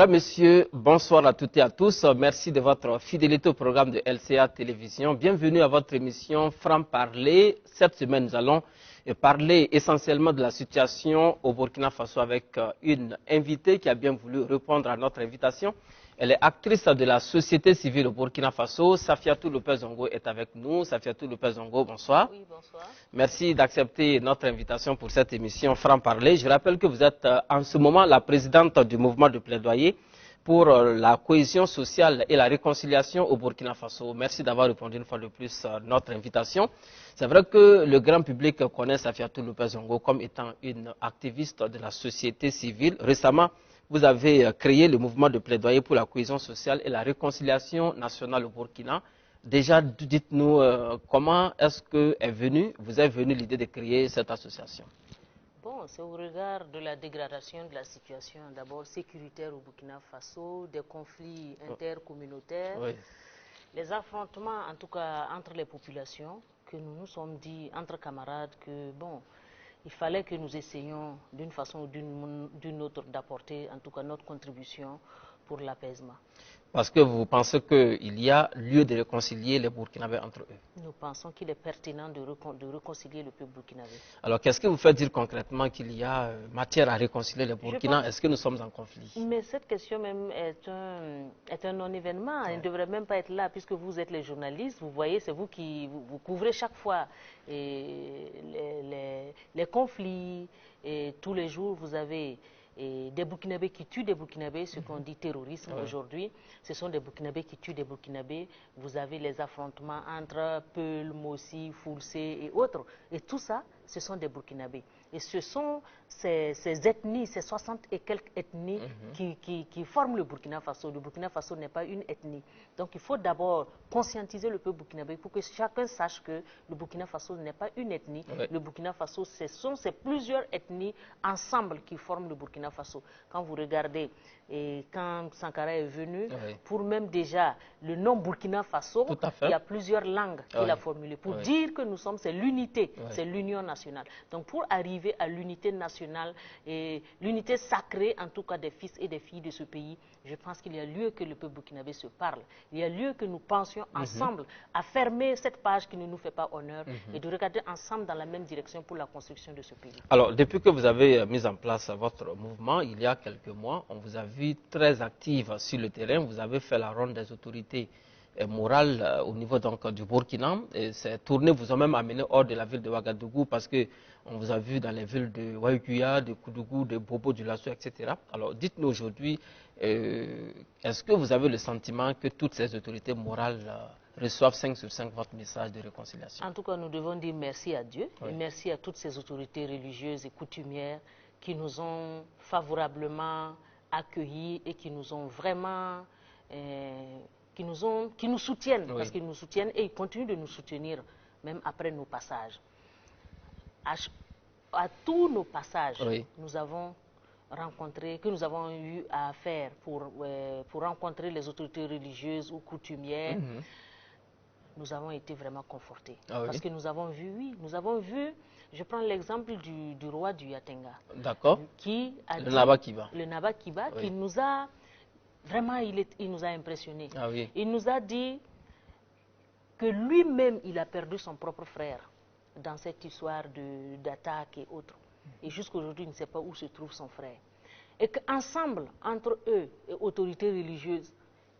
Mesdames, Messieurs, bonsoir à toutes et à tous. Merci de votre fidélité au programme de LCA Télévision. Bienvenue à votre émission Franc-Parler. Cette semaine, nous allons parler essentiellement de la situation au Burkina Faso avec une invitée qui a bien voulu répondre à notre invitation. Elle est actrice de la société civile au Burkina Faso. Safiatou Lopez-Ongo est avec nous. Safiatou Lopez-Ongo, bonsoir. Oui, bonsoir. Merci d'accepter notre invitation pour cette émission Franc-Parler. Je rappelle que vous êtes en ce moment la présidente du mouvement de plaidoyer pour la cohésion sociale et la réconciliation au Burkina Faso. Merci d'avoir répondu une fois de plus à notre invitation. C'est vrai que le grand public connaît Safiatou Lopez-Ongo comme étant une activiste de la société civile. Récemment, vous avez créé le mouvement de plaidoyer pour la cohésion sociale et la réconciliation nationale au Burkina. Déjà, dites-nous comment est-ce que vous est venue l'idée de créer cette association? Bon, c'est au regard de la dégradation de la situation, d'abord sécuritaire au Burkina Faso, des conflits intercommunautaires, Oui. les affrontements en tout cas entre les populations, que nous nous sommes dit entre camarades que bon, il fallait que nous essayions d'une façon ou d'une autre d'apporter en tout cas notre contribution pour l'apaisement. Parce que vous pensez qu'il y a lieu de réconcilier les Burkinabés entre eux. Nous pensons qu'il est pertinent de réconcilier le peuple burkinabé. Alors, qu'est-ce qui vous fait dire concrètement qu'il y a matière à réconcilier les Burkinabés? Est-ce que nous sommes en conflit? Mais cette question même est un non-événement. Elle ne devrait même pas être là, puisque vous êtes les journalistes. Vous voyez, c'est vous qui vous couvrez chaque fois les conflits. Et tous les jours, vous avez des Burkinabés qui tuent des Burkinabés, ce qu'on dit terrorisme aujourd'hui. Ce sont des Burkinabés qui tuent des Burkinabés. Vous avez les affrontements entre Peul, Mossi, Foulsé et autres. Et tout ça, ce sont des Burkinabés. Et ce sont ces ethnies, ces 60 et quelques ethnies qui forment le Burkina Faso. Le Burkina Faso n'est pas une ethnie. Donc il faut d'abord conscientiser le peuple burkinabé pour que chacun sache que le Burkina Faso n'est pas une ethnie. Le Burkina Faso, ce sont ces plusieurs ethnies ensemble qui forment le Burkina Faso. Quand vous regardez, et quand Sankara est venu, pour même déjà le nom Burkina Faso, il y a plusieurs langues qu'il a formulées pour dire que nous sommes, c'est l'unité, c'est l'union nationale. Donc pour arriver à l'unité nationale et l'unité sacrée en tout cas des fils et des filles de ce pays, je pense qu'il y a lieu que le peuple burkinabé se parle. Il y a lieu que nous pensions ensemble à fermer cette page qui ne nous fait pas honneur et de regarder ensemble dans la même direction pour la construction de ce pays. Alors, depuis que vous avez mis en place votre mouvement, il y a quelques mois, on vous a vu très active sur le terrain. Vous avez fait la ronde des autorités morales au niveau donc, du Burkina. Et ces tournées vous ont même amené hors de la ville de Ouagadougou parce qu'on vous a vu dans les villes de Waïkuya, de Koudougou, de Bobo, du Lasso, etc. Alors, dites-nous aujourd'hui, est-ce que vous avez le sentiment que toutes ces autorités morales reçoivent 5 sur 5 votre message de réconciliation? En tout cas, nous devons dire merci à Dieu et merci à toutes ces autorités religieuses et coutumières qui nous ont favorablement accueillis et qui nous ont vraiment, qui nous soutiennent, parce qu'ils nous soutiennent et ils continuent de nous soutenir même après nos passages. À tous nos passages, nous avons rencontré, que nous avons eu à faire pour rencontrer les autorités religieuses ou coutumières, nous avons été vraiment confortés. Parce que nous avons vu, nous avons vu, je prends l'exemple du roi du Yatenga. D'accord. Le Naba Kiba. Le Naba Kiba, qui nous a, vraiment, il nous a impressionnés. Il nous a dit que lui-même, il a perdu son propre frère dans cette histoire d'attaque et autres. Et jusqu'à aujourd'hui, il ne sait pas où se trouve son frère. Et qu'ensemble, entre eux et autorités religieuses,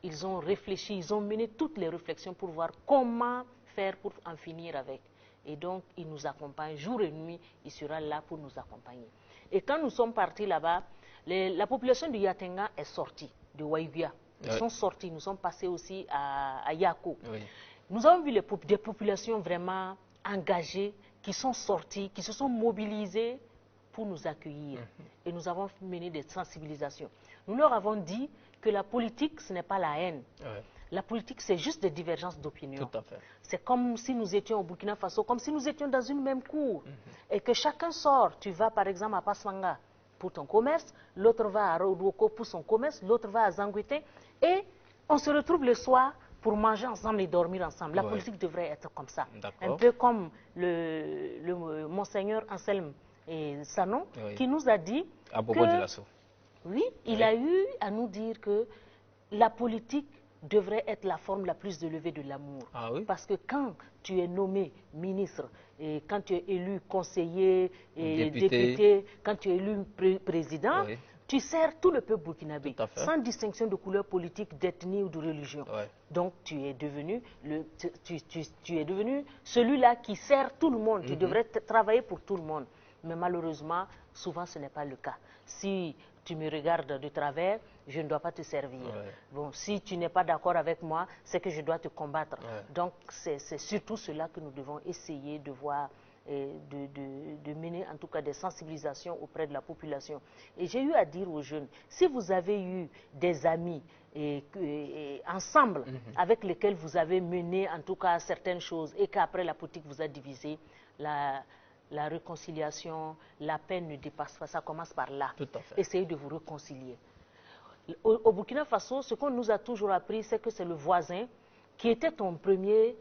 ils ont réfléchi, ils ont mené toutes les réflexions pour voir comment faire pour en finir avec. Et donc, il nous accompagne jour et nuit, il sera là pour nous accompagner. Et quand nous sommes partis là-bas, la population du Yatenga est sortie, de Waïbia. Ils sont sortis, nous sommes passés aussi à Yako. Nous avons vu des populations vraiment engagées, qui sont sorties, qui se sont mobilisées pour nous accueillir. Et nous avons mené des sensibilisations. Nous leur avons dit que la politique, ce n'est pas la haine. La politique, c'est juste des divergences d'opinion. C'est comme si nous étions au Burkina Faso, comme si nous étions dans une même cour. Et que chacun sort. Tu vas par exemple à Pasmanga pour ton commerce, l'autre va à Rodoko pour son commerce, l'autre va à Zangueté. Et on se retrouve le soir pour manger ensemble et dormir ensemble. La politique devrait être comme ça. Un peu comme le Monseigneur Anselme et Sanon, qui nous a dit à Bobo du Lasso. Oui, il a eu à nous dire que la politique devrait être la forme la plus élevée de l'amour. Ah oui? Parce que quand tu es nommé ministre, et quand tu es élu conseiller et député, quand tu es élu président, oui, tu sers tout le peuple burkinabé, sans distinction de couleur politique, d'ethnie ou de religion. Ouais. Donc tu es devenu, tu es devenu celui-là qui sert tout le monde. Tu devrais travailler pour tout le monde. Mais malheureusement, souvent ce n'est pas le cas. Si tu me regardes de travers, je ne dois pas te servir. Ouais. Bon, si tu n'es pas d'accord avec moi, c'est que je dois te combattre. Ouais. Donc c'est surtout cela que nous devons essayer de voir, de mener en tout cas des sensibilisations auprès de la population. Et j'ai eu à dire aux jeunes, si vous avez eu des amis ensemble avec lesquels vous avez mené en tout cas certaines choses et qu'après la politique vous a divisé, la réconciliation, la paix ne dépasse pas, ça commence par là. Essayez de vous réconcilier. Au Burkina Faso, ce qu'on nous a toujours appris, c'est que c'est le voisin qui était ton premier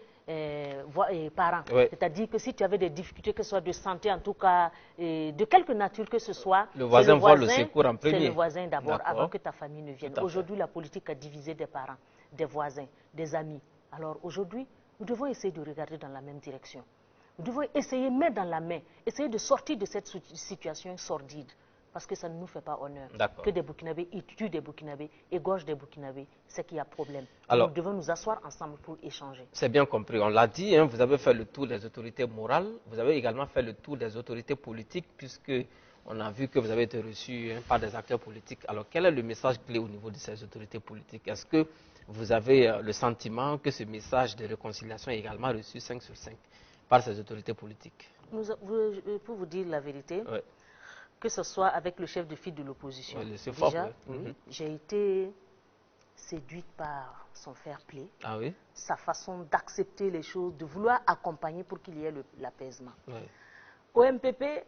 parent. Oui. C'est-à-dire que si tu avais des difficultés, que ce soit de santé, en tout cas, de quelque nature que ce soit, le voisin voit le secours en premier. C'est le voisin d'abord, avant que ta famille ne vienne. Aujourd'hui, la politique a divisé des parents, des voisins, des amis. Alors aujourd'hui, nous devons essayer de regarder dans la même direction. Nous devons essayer, main dans la main, essayer de sortir de cette situation sordide. Parce que ça ne nous fait pas honneur. Que des Burkinabés tuent des Burkinabés, égorgent des Burkinabés, c'est qu'il y a problème. Alors, nous devons nous asseoir ensemble pour échanger. C'est bien compris. On l'a dit, hein, vous avez fait le tour des autorités morales, vous avez également fait le tour des autorités politiques, puisque on a vu que vous avez été reçu par des acteurs politiques. Alors, quel est le message clé au niveau de ces autorités politiques? Est-ce que vous avez le sentiment que ce message de réconciliation est également reçu 5 sur 5 par ces autorités politiques? Pour vous dire la vérité, oui, que ce soit avec le chef de file de l'opposition, oui, déjà, j'ai été séduite par son fair play, sa façon d'accepter les choses, de vouloir accompagner pour qu'il y ait l'apaisement. Oui. Au MPP,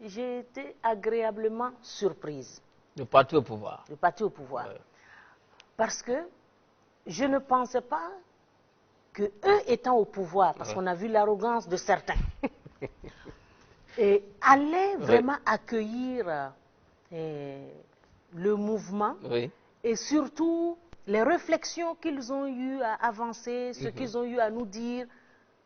j'ai été agréablement surprise. Le parti au pouvoir. Le parti au pouvoir. Oui. Parce que je ne pensais pas que eux étant au pouvoir, parce qu'on a vu l'arrogance de certains, et allaient vraiment accueillir le mouvement, et surtout les réflexions qu'ils ont eu à avancer, ce qu'ils ont eu à nous dire.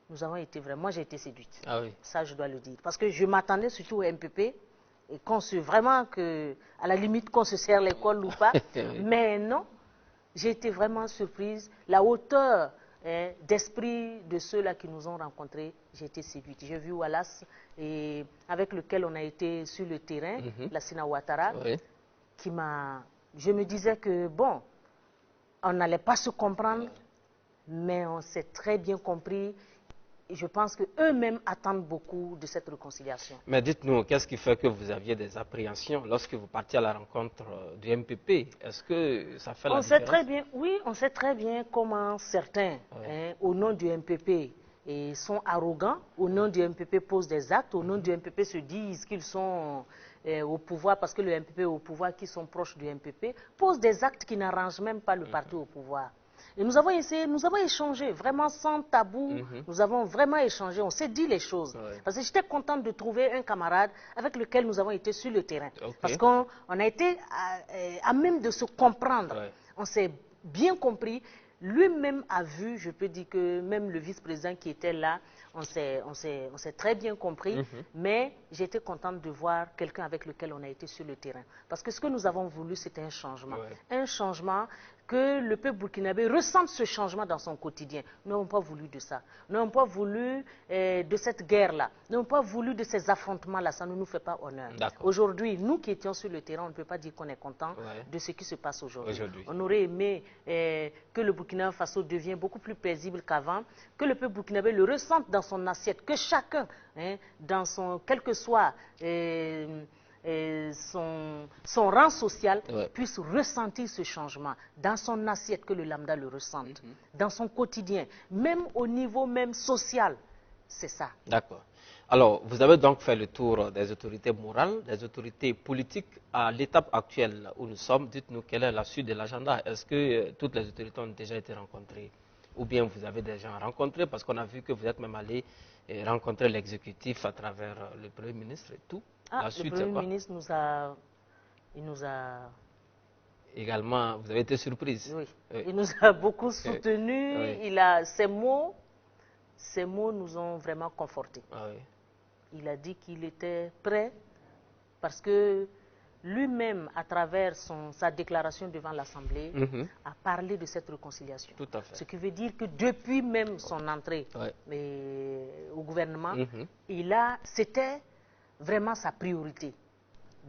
Nous avons été vraiment, moi j'ai été séduite. Ah oui. Ça je dois le dire. Parce que je m'attendais surtout au MPP, et qu'on se, vraiment que, à la limite qu'on se serre l'école ou pas, mais non, j'ai été vraiment surprise. La hauteur d'esprit de ceux-là qui nous ont rencontrés, j'ai été séduite. J'ai vu Wallace, et avec lequel on a été sur le terrain, Lassina Ouattara, qui m'a... Je me disais que, bon, on n'allait pas se comprendre, mais on s'est très bien compris. Et je pense qu'eux-mêmes attendent beaucoup de cette réconciliation. Mais dites-nous, qu'est-ce qui fait que vous aviez des appréhensions lorsque vous partiez à la rencontre du MPP? Est-ce que ça fait la différence? Très bien, oui, on sait très bien comment certains, au nom du MPP, sont arrogants, au nom du MPP posent des actes, au nom du MPP se disent qu'ils sont au pouvoir, parce que le MPP est au pouvoir, qui sont proches du MPP, posent des actes qui n'arrangent même pas le parti au pouvoir. Et nous avons essayé, nous avons échangé, vraiment sans tabou, nous avons vraiment échangé, on s'est dit les choses. Parce que j'étais contente de trouver un camarade avec lequel nous avons été sur le terrain. Parce qu'on a été à même de se comprendre. On s'est bien compris. Lui-même a vu, je peux dire que même le vice-président qui était là, on s'est très bien compris, mais j'étais contente de voir quelqu'un avec lequel on a été sur le terrain. Parce que ce que nous avons voulu, c'était un changement. Un changement, que le peuple burkinabé ressente ce changement dans son quotidien. Nous n'avons pas voulu de ça. Nous n'avons pas voulu de cette guerre-là. Nous n'avons pas voulu de ces affrontements-là. Ça ne nous fait pas honneur. Aujourd'hui, nous qui étions sur le terrain, on ne peut pas dire qu'on est content de ce qui se passe aujourd'hui. On aurait aimé que le Burkina Faso devienne beaucoup plus paisible qu'avant, que le peuple burkinabé le ressente dans son assiette, que chacun, dans son, quel que soit son rang social, puisse ressentir ce changement dans son assiette, que le lambda le ressente, dans son quotidien, même au niveau même social. C'est ça. D'accord. Alors, vous avez donc fait le tour des autorités morales, des autorités politiques. À l'étape actuelle où nous sommes, dites-nous quelle est la suite de l'agenda. Est-ce que toutes les autorités ont déjà été rencontrées? Ou bien vous avez déjà rencontré, parce qu'on a vu que vous êtes même allé rencontrer l'exécutif à travers le Premier ministre et tout. Le Premier ministre nous a également, vous avez été surprise. Oui. Oui. Il nous a beaucoup soutenus. Oui. Il ces mots nous ont vraiment confortés. Ah, oui. Il a dit qu'il était prêt parce que lui-même, à travers sa déclaration devant l'Assemblée, a parlé de cette réconciliation. Tout à fait. Ce qui veut dire que depuis même son entrée au gouvernement, c'était vraiment sa priorité.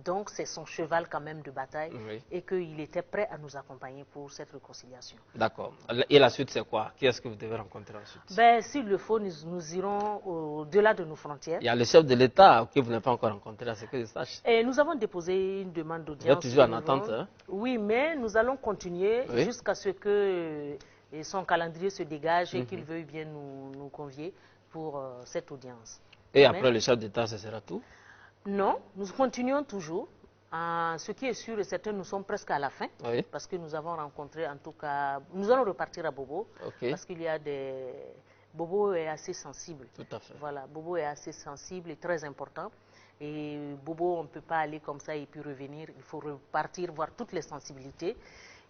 Donc c'est son cheval quand même de bataille et qu'il était prêt à nous accompagner pour cette réconciliation. D'accord. Et la suite c'est quoi? Qui est-ce que vous devez rencontrer ensuite? Ben, s'il le faut, nous irons au-delà de nos frontières. Il y a le chef de l'État que vous n'avez pas encore rencontré, à ce que je sache. Et nous avons déposé une demande d'audience. Vous êtes toujours en attente, hein? Oui, mais nous allons continuer jusqu'à ce que son calendrier se dégage et qu'il veuille bien nous convier pour cette audience. Et après le chef d'État, ce sera tout? Non, nous continuons toujours. Ce qui est sûr et certain, nous sommes presque à la fin, parce que nous avons rencontré, en tout cas, nous allons repartir à Bobo, parce qu'il y a des... Bobo est assez sensible. Tout à fait. Voilà, Bobo est assez sensible et très important. Et Bobo, on ne peut pas aller comme ça et puis revenir. Il faut repartir, voir toutes les sensibilités,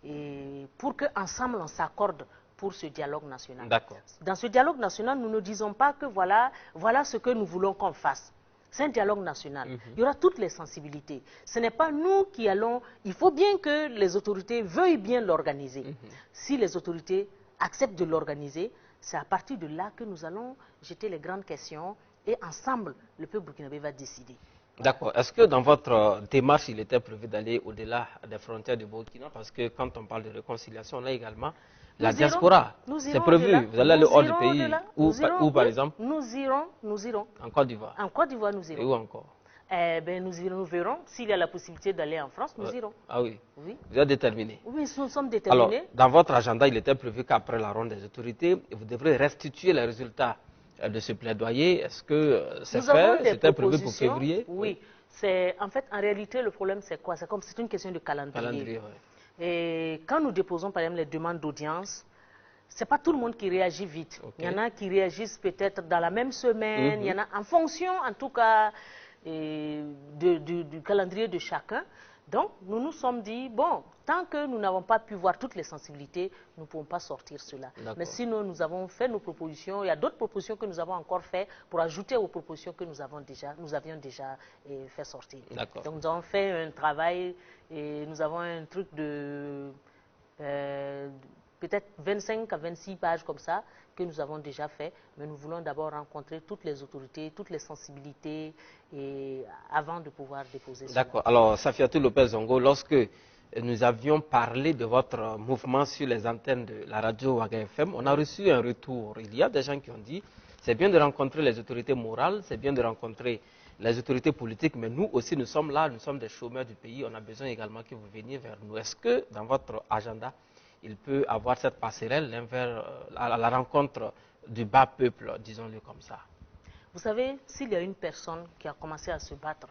et pour qu'ensemble, on s'accorde pour ce dialogue national. D'accord. Dans ce dialogue national, nous ne disons pas que voilà ce que nous voulons qu'on fasse. C'est un dialogue national. Il y aura toutes les sensibilités. Ce n'est pas nous qui allons... Il faut bien que les autorités veuillent bien l'organiser. Si les autorités acceptent de l'organiser, c'est à partir de là que nous allons jeter les grandes questions et ensemble, le peuple burkinabé va décider. D'accord. Est-ce que dans votre démarche, il était prévu d'aller au-delà des frontières du Burkina? Parce que quand on parle de réconciliation, on a également la diaspora. C'est prévu. Vous allez aller hors du pays. Où par exemple? Nous irons. En Côte d'Ivoire. En Côte d'Ivoire, nous irons. Et où encore? Nous verrons. S'il y a la possibilité d'aller en France, nous irons. Ah oui. Vous êtes déterminé? Oui, nous sommes déterminés. Alors, dans votre agenda, il était prévu qu'après la ronde des autorités, vous devrez restituer les résultats de ce plaidoyer. Est-ce que c'est fait? C'était prévu pour février? Oui. En fait, en réalité, le problème, c'est quoi? C'est une question de calendrier. Et quand nous déposons, par exemple, les demandes d'audience, ce n'est pas tout le monde qui réagit vite. Il y en a qui réagissent peut-être dans la même semaine. Il y en a en fonction, en tout cas, du calendrier de chacun. Donc, nous nous sommes dit, bon, tant que nous n'avons pas pu voir toutes les sensibilités, nous ne pouvons pas sortir cela. Mais sinon, nous avons fait nos propositions. Il y a d'autres propositions que nous avons encore faites pour ajouter aux propositions que nous avions déjà fait sortir. Donc, nous avons fait un travail et nous avons un truc de peut-être 25 à 26 pages comme ça que nous avons déjà fait, mais nous voulons d'abord rencontrer toutes les autorités, toutes les sensibilités avant de pouvoir déposer cela. D'accord. Alors, Safiatou Lopez Zongo, lorsque nous avions parlé de votre mouvement sur les antennes de la radio Waga FM, on a reçu un retour. Il y a des gens qui ont dit, c'est bien de rencontrer les autorités morales, c'est bien de rencontrer les autorités politiques, mais nous aussi, nous sommes là, nous sommes des chômeurs du pays, on a besoin également que vous veniez vers nous. Est-ce que dans votre agenda, il peut avoir cette passerelle à la rencontre du bas peuple, disons-le comme ça? Vous savez, s'il y a une personne qui a commencé à se battre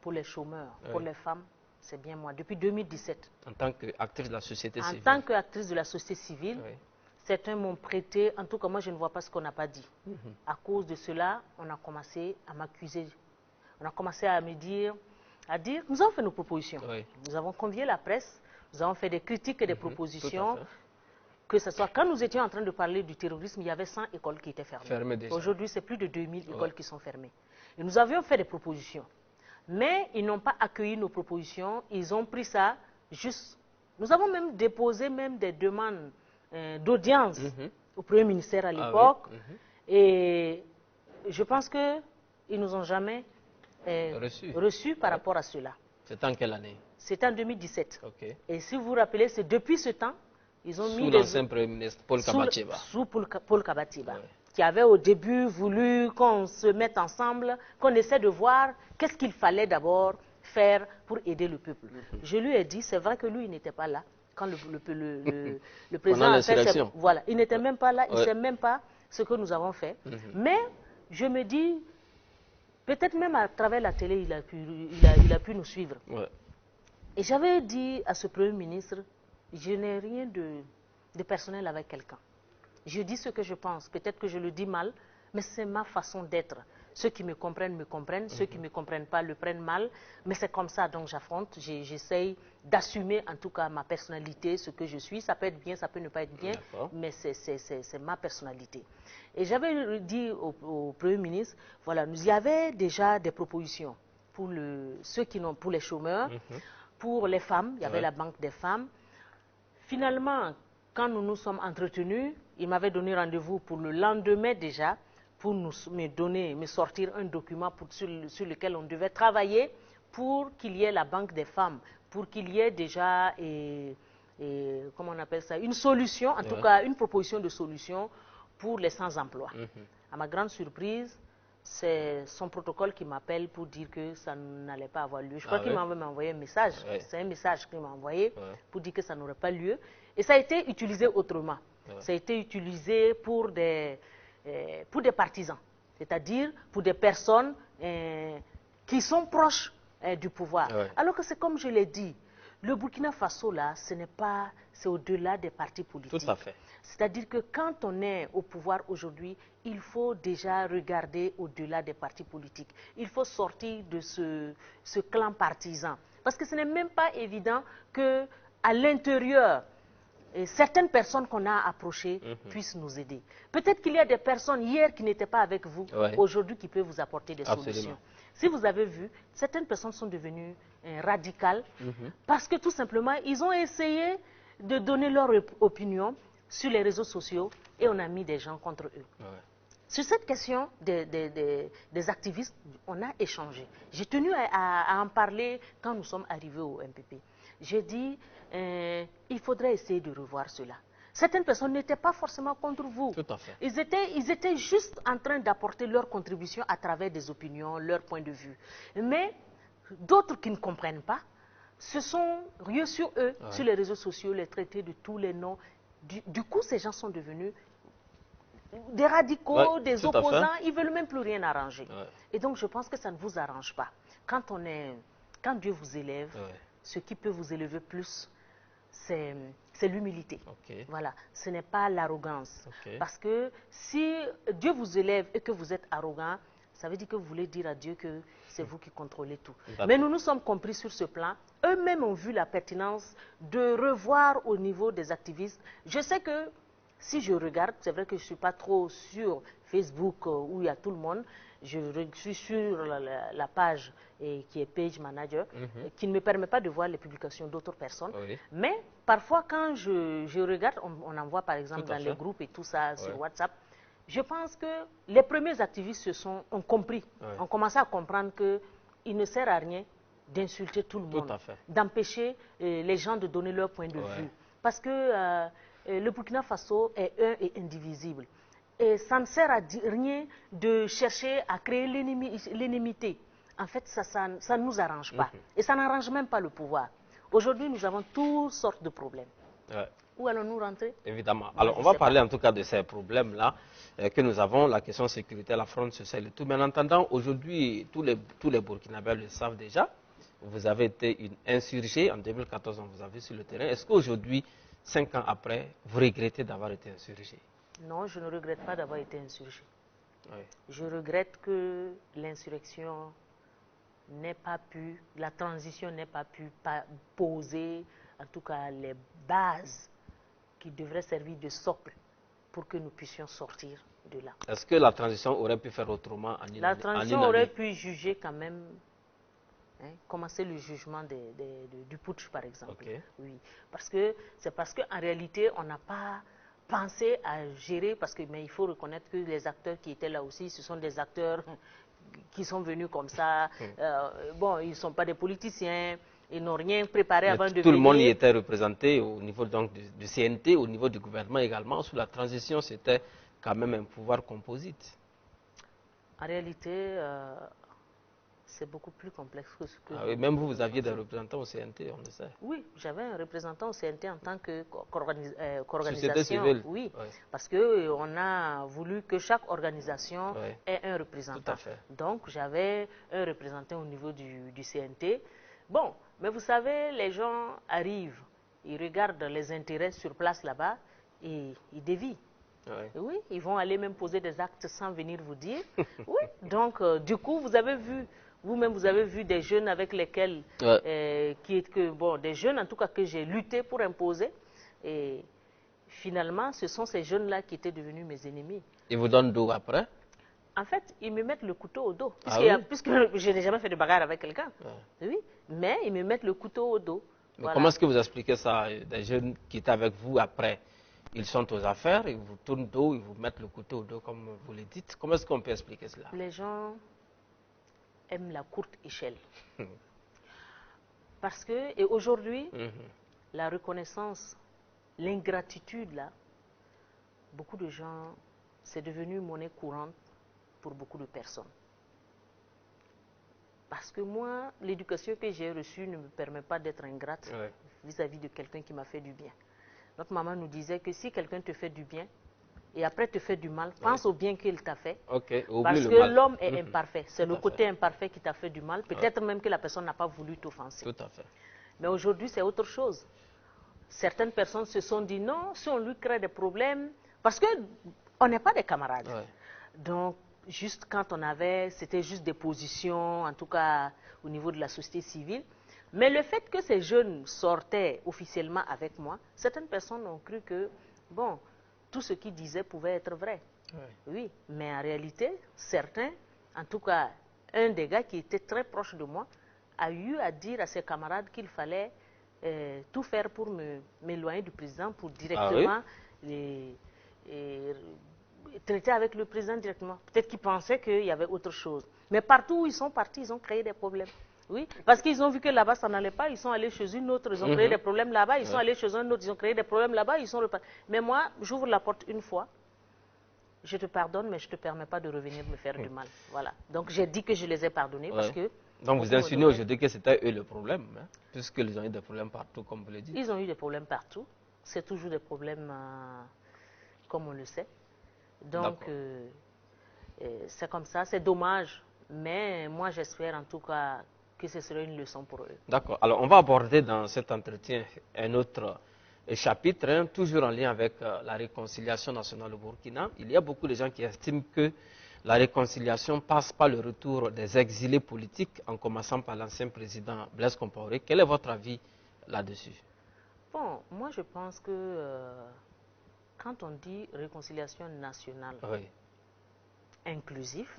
pour les chômeurs, pour les femmes, c'est bien moi, depuis 2017. En tant qu'actrice de la société civile. En tant qu'actrice de la société civile, certains m'ont prêté, en tout cas moi je ne vois pas ce qu'on n'a pas dit. À cause de cela, on a commencé à m'accuser. On a commencé à me dire, nous avons fait nos propositions. Nous avons convié la presse. Nous avons fait des critiques et des propositions, que ce soit quand nous étions en train de parler du terrorisme, il y avait 100 écoles qui étaient fermées. Aujourd'hui, c'est plus de 2000 écoles qui sont fermées. Et nous avions fait des propositions. Mais ils n'ont pas accueilli nos propositions, ils ont pris ça juste... Nous avons même déposé des demandes d'audience au Premier ministère à l'époque. Et je pense qu'ils ne nous ont jamais reçus par rapport à cela. C'est en quelle année? C'est en 2017. Et si vous vous rappelez, c'est depuis ce temps, ils ont mis... Sous l'ancien Premier ministre, Paul Kabatiba. Sous Paul Kabatiba, qui avait au début voulu qu'on se mette ensemble, qu'on essaie de voir qu'est-ce qu'il fallait d'abord faire pour aider le peuple. Je lui ai dit, c'est vrai que lui, il n'était pas là. Quand le président a fait... Voilà, il n'était même pas là, il ne sait même pas ce que nous avons fait. Mais je me dis, peut-être même à travers la télé, il a pu nous suivre. Et j'avais dit à ce Premier ministre, je n'ai rien de personnel avec quelqu'un. Je dis ce que je pense, peut-être que je le dis mal, mais c'est ma façon d'être. Ceux qui me comprennent, ceux qui ne me comprennent pas le prennent mal, mais c'est comme ça, donc j'affronte, j'essaye d'assumer en tout cas ma personnalité, ce que je suis. Ça peut être bien, ça peut ne pas être bien, mais c'est ma personnalité. Et j'avais dit au Premier ministre, voilà, il y avait déjà des propositions pour pour les chômeurs, pour les femmes, il y avait la banque des femmes. Finalement, quand nous nous sommes entretenus, il m'avait donné rendez-vous pour le lendemain déjà, pour me sortir un document sur lequel on devait travailler pour qu'il y ait la banque des femmes, pour qu'il y ait déjà, comment on appelle ça, une solution, en tout cas une proposition de solution pour les sans-emploi. À ma grande surprise, c'est son protocole qui m'appelle pour dire que ça n'allait pas avoir lieu. Je crois qu'il m'a envoyé un message. C'est un message qu'il m'a envoyé pour dire que ça n'aurait pas lieu. Et ça a été utilisé autrement. Ça a été utilisé pour des partisans, c'est-à-dire pour des personnes qui sont proches du pouvoir. Alors que c'est comme je l'ai dit, le Burkina Faso, là, c'est au-delà des partis politiques. Tout à fait. C'est-à-dire que quand on est au pouvoir aujourd'hui, il faut déjà regarder au-delà des partis politiques. Il faut sortir de ce clan partisan. Parce que ce n'est même pas évident qu'à l'intérieur, certaines personnes qu'on a approchées puissent nous aider. Peut-être qu'il y a des personnes hier qui n'étaient pas avec vous, aujourd'hui qui peuvent vous apporter des solutions. Si vous avez vu, certaines personnes sont devenues radicales parce que tout simplement, ils ont essayé de donner leur opinion sur les réseaux sociaux et on a mis des gens contre eux. Sur cette question des activistes, on a échangé. J'ai tenu à en parler quand nous sommes arrivés au MPP. J'ai dit, il faudrait essayer de revoir cela. Certaines personnes n'étaient pas forcément contre vous. Tout à fait. Ils étaient juste en train d'apporter leur contribution à travers des opinions, leur point de vue. Mais d'autres qui ne comprennent pas se sont rieux sur eux, sur les réseaux sociaux, les traités de tous les noms. Du coup, ces gens sont devenus des radicaux, des opposants, ils ne veulent même plus rien arranger. Et donc, je pense que ça ne vous arrange pas. Quand Dieu vous élève, ce qui peut vous élever plus, c'est l'humilité. Voilà, ce n'est pas l'arrogance. Parce que si Dieu vous élève et que vous êtes arrogant, ça veut dire que vous voulez dire à Dieu que c'est vous qui contrôlez tout. Mais nous nous sommes compris sur ce plan. Eux-mêmes ont vu la pertinence de revoir au niveau des activistes. Je sais que si je regarde, c'est vrai que je ne suis pas trop sur Facebook où il y a tout le monde. Je suis sur la page qui est Page Manager, qui ne me permet pas de voir les publications d'autres personnes. Mais parfois, quand je regarde, on envoie par exemple dans les groupes et tout ça sur WhatsApp, je pense que les premiers activistes ont compris, ont commencé à comprendre qu'il ne sert à rien d'insulter tout le monde, d'empêcher les gens de donner leur point de vue. Parce que le Burkina Faso est un et indivisible. Et ça ne sert à rien de chercher à créer l'énimité. En fait, ça ne nous arrange pas. Et ça n'arrange même pas le pouvoir. Aujourd'hui, nous avons toutes sortes de problèmes. Où allons-nous rentrer? Évidemment. Alors, on va parler en tout cas de ces problèmes-là que nous avons, la question sécuritaire, la fronde sociale et tout. Mais en attendant, aujourd'hui, tous les Burkinabés le savent déjà. Vous avez été une insurgée. En 2014, on vous a vu sur le terrain. Est-ce qu'aujourd'hui, 5 ans après, vous regrettez d'avoir été insurgé? Non, je ne regrette pas d'avoir été insurgé. Je regrette que l'insurrection n'ait pas pu, la transition n'ait pas pu poser, en tout cas, les bases qui devraient servir de socle pour que nous puissions sortir de là. Est-ce que la transition aurait pu faire autrement en La transition aurait pu juger quand même, commencer le jugement du putsch, par exemple. Oui, c'est parce qu'en réalité, on n'a pas pensé à gérer, mais il faut reconnaître que les acteurs qui étaient là aussi, ce sont des acteurs qui sont venus comme ça. Bon, ils ne sont pas des politiciens, ils n'ont rien préparé avant de venir. Tout le monde y était représenté au niveau donc, du CNT, au niveau du gouvernement également. Sous la transition, c'était quand même un pouvoir composite. En réalité, c'est beaucoup plus complexe que ce que... oui, même vous aviez des représentants au CNT, on le sait. Oui, j'avais un représentant au CNT en tant qu'organisation. Civile. Oui, parce qu'on a voulu que chaque organisation ait un représentant. Tout à fait. Donc, j'avais un représentant au niveau du CNT. Bon, mais vous savez, les gens arrivent, ils regardent les intérêts sur place là-bas et ils dévient. Oui, ils vont aller même poser des actes sans venir vous dire. Oui, donc du coup, vous avez vu, vous-même, vous avez vu des jeunes avec lesquels, des jeunes en tout cas que j'ai lutté pour imposer. Et finalement, ce sont ces jeunes-là qui étaient devenus mes ennemis. Ils vous donnent d'où après? En fait, ils me mettent le couteau au dos. Puisque je n'ai jamais fait de bagarre avec quelqu'un. Oui, mais ils me mettent le couteau au dos. Mais voilà. Comment est-ce que vous expliquez ça? Des jeunes qui étaient avec vous après, ils sont aux affaires, ils vous tournent dos, ils vous mettent le couteau au dos, comme vous le dites. Comment est-ce qu'on peut expliquer cela? Les gens aiment la courte échelle. Parce que, et aujourd'hui, la reconnaissance, l'ingratitude, là, beaucoup de gens, c'est devenu monnaie courante pour beaucoup de personnes. Parce que moi, l'éducation que j'ai reçue ne me permet pas d'être ingrate vis-à-vis de quelqu'un qui m'a fait du bien. Notre maman nous disait que si quelqu'un te fait du bien et après te fait du mal, pense au bien qu'il t'a fait. Parce que l'homme est imparfait. C'est le côté imparfait qui t'a fait du mal. Peut-être même que la personne n'a pas voulu t'offenser. Tout à fait. Mais aujourd'hui, c'est autre chose. Certaines personnes se sont dit non, si on lui crée des problèmes, parce qu'on n'est pas des camarades. Donc, juste quand on avait, c'était juste des positions, en tout cas au niveau de la société civile. Mais le fait que ces jeunes sortaient officiellement avec moi, certaines personnes ont cru que, bon, tout ce qu'ils disaient pouvait être vrai. Oui, mais en réalité, certains, en tout cas, un des gars qui était très proche de moi, a eu à dire à ses camarades qu'il fallait tout faire pour m'éloigner du président, pour directement traiter avec le président directement. Peut-être qu'ils pensaient qu'il y avait autre chose. Mais partout où ils sont partis, ils ont créé des problèmes. Oui, parce qu'ils ont vu que là-bas, ça n'allait pas, ils sont allés chez une autre, ils ont créé des problèmes là-bas, ils sont allés chez un autre, ils ont créé des problèmes là-bas, ils sont repartis. Mais moi, j'ouvre la porte une fois, je te pardonne, mais je ne te permets pas de revenir me faire du mal. Voilà. Donc j'ai dit que je les ai pardonnés parce que... Donc vous insinuez aujourd'hui que c'était eux le problème, hein, puisqu'ils ont eu des problèmes partout, comme vous le dites. Ils ont eu des problèmes partout. C'est toujours des problèmes, comme on le sait. Donc c'est comme ça, c'est dommage. Mais moi j'espère en tout cas que ce serait une leçon pour eux. D'accord. Alors on va aborder dans cet entretien un autre chapitre, hein, toujours en lien avec la réconciliation nationale au Burkina. Il y a beaucoup de gens qui estiment que la réconciliation passe par le retour des exilés politiques, en commençant par l'ancien président Blaise Compaoré. Quel est votre avis là-dessus? Bon, moi je pense que quand on dit réconciliation nationale inclusive,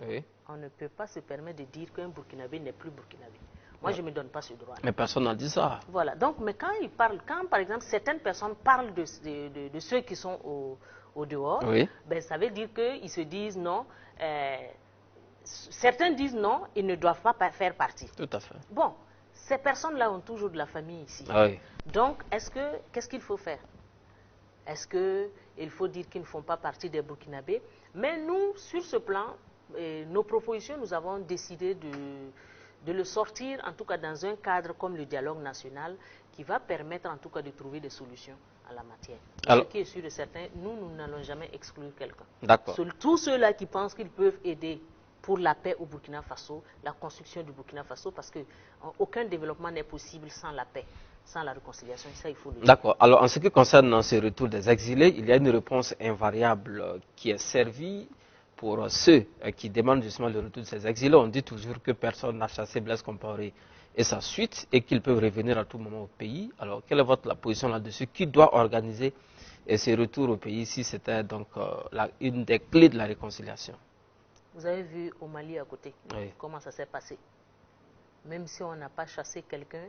on ne peut pas se permettre de dire qu'un Burkinabé n'est plus Burkinabé. Moi, je ne me donne pas ce droit. Mais personne n'a dit ça. Voilà. Donc, mais quand ils parlent, quand par exemple certaines personnes parlent de ceux qui sont au dehors, ben, ça veut dire qu'ils se disent non. Certains disent non, ils ne doivent pas faire partie. Tout à fait. Bon, ces personnes-là ont toujours de la famille ici. Donc, qu'est-ce qu'il faut faire? Est-ce qu'il faut dire qu'ils ne font pas partie des Burkinabés? Mais nous, sur ce plan, nos propositions, nous avons décidé de le sortir, en tout cas dans un cadre comme le dialogue national, qui va permettre en tout cas de trouver des solutions à la matière. Alors, ce qui est sûr et certain, nous n'allons jamais exclure quelqu'un. D'accord. Tous ceux-là qui pensent qu'ils peuvent aider pour la paix au Burkina Faso, la construction du Burkina Faso, parce qu'aucun développement n'est possible sans la paix, sans la réconciliation, ça il faut le dire. D'accord. Alors en ce qui concerne ce retour des exilés, il y a une réponse invariable qui est servie pour ceux qui demandent justement le retour de ces exilés. On dit toujours que personne n'a chassé Blaise Compaoré et sa suite et qu'ils peuvent revenir à tout moment au pays. Alors quelle est votre position là-dessus? Qui doit organiser ces retours au pays si c'était donc une des clés de la réconciliation? Vous avez vu au Mali à côté comment ça s'est passé. Même si on n'a pas chassé quelqu'un,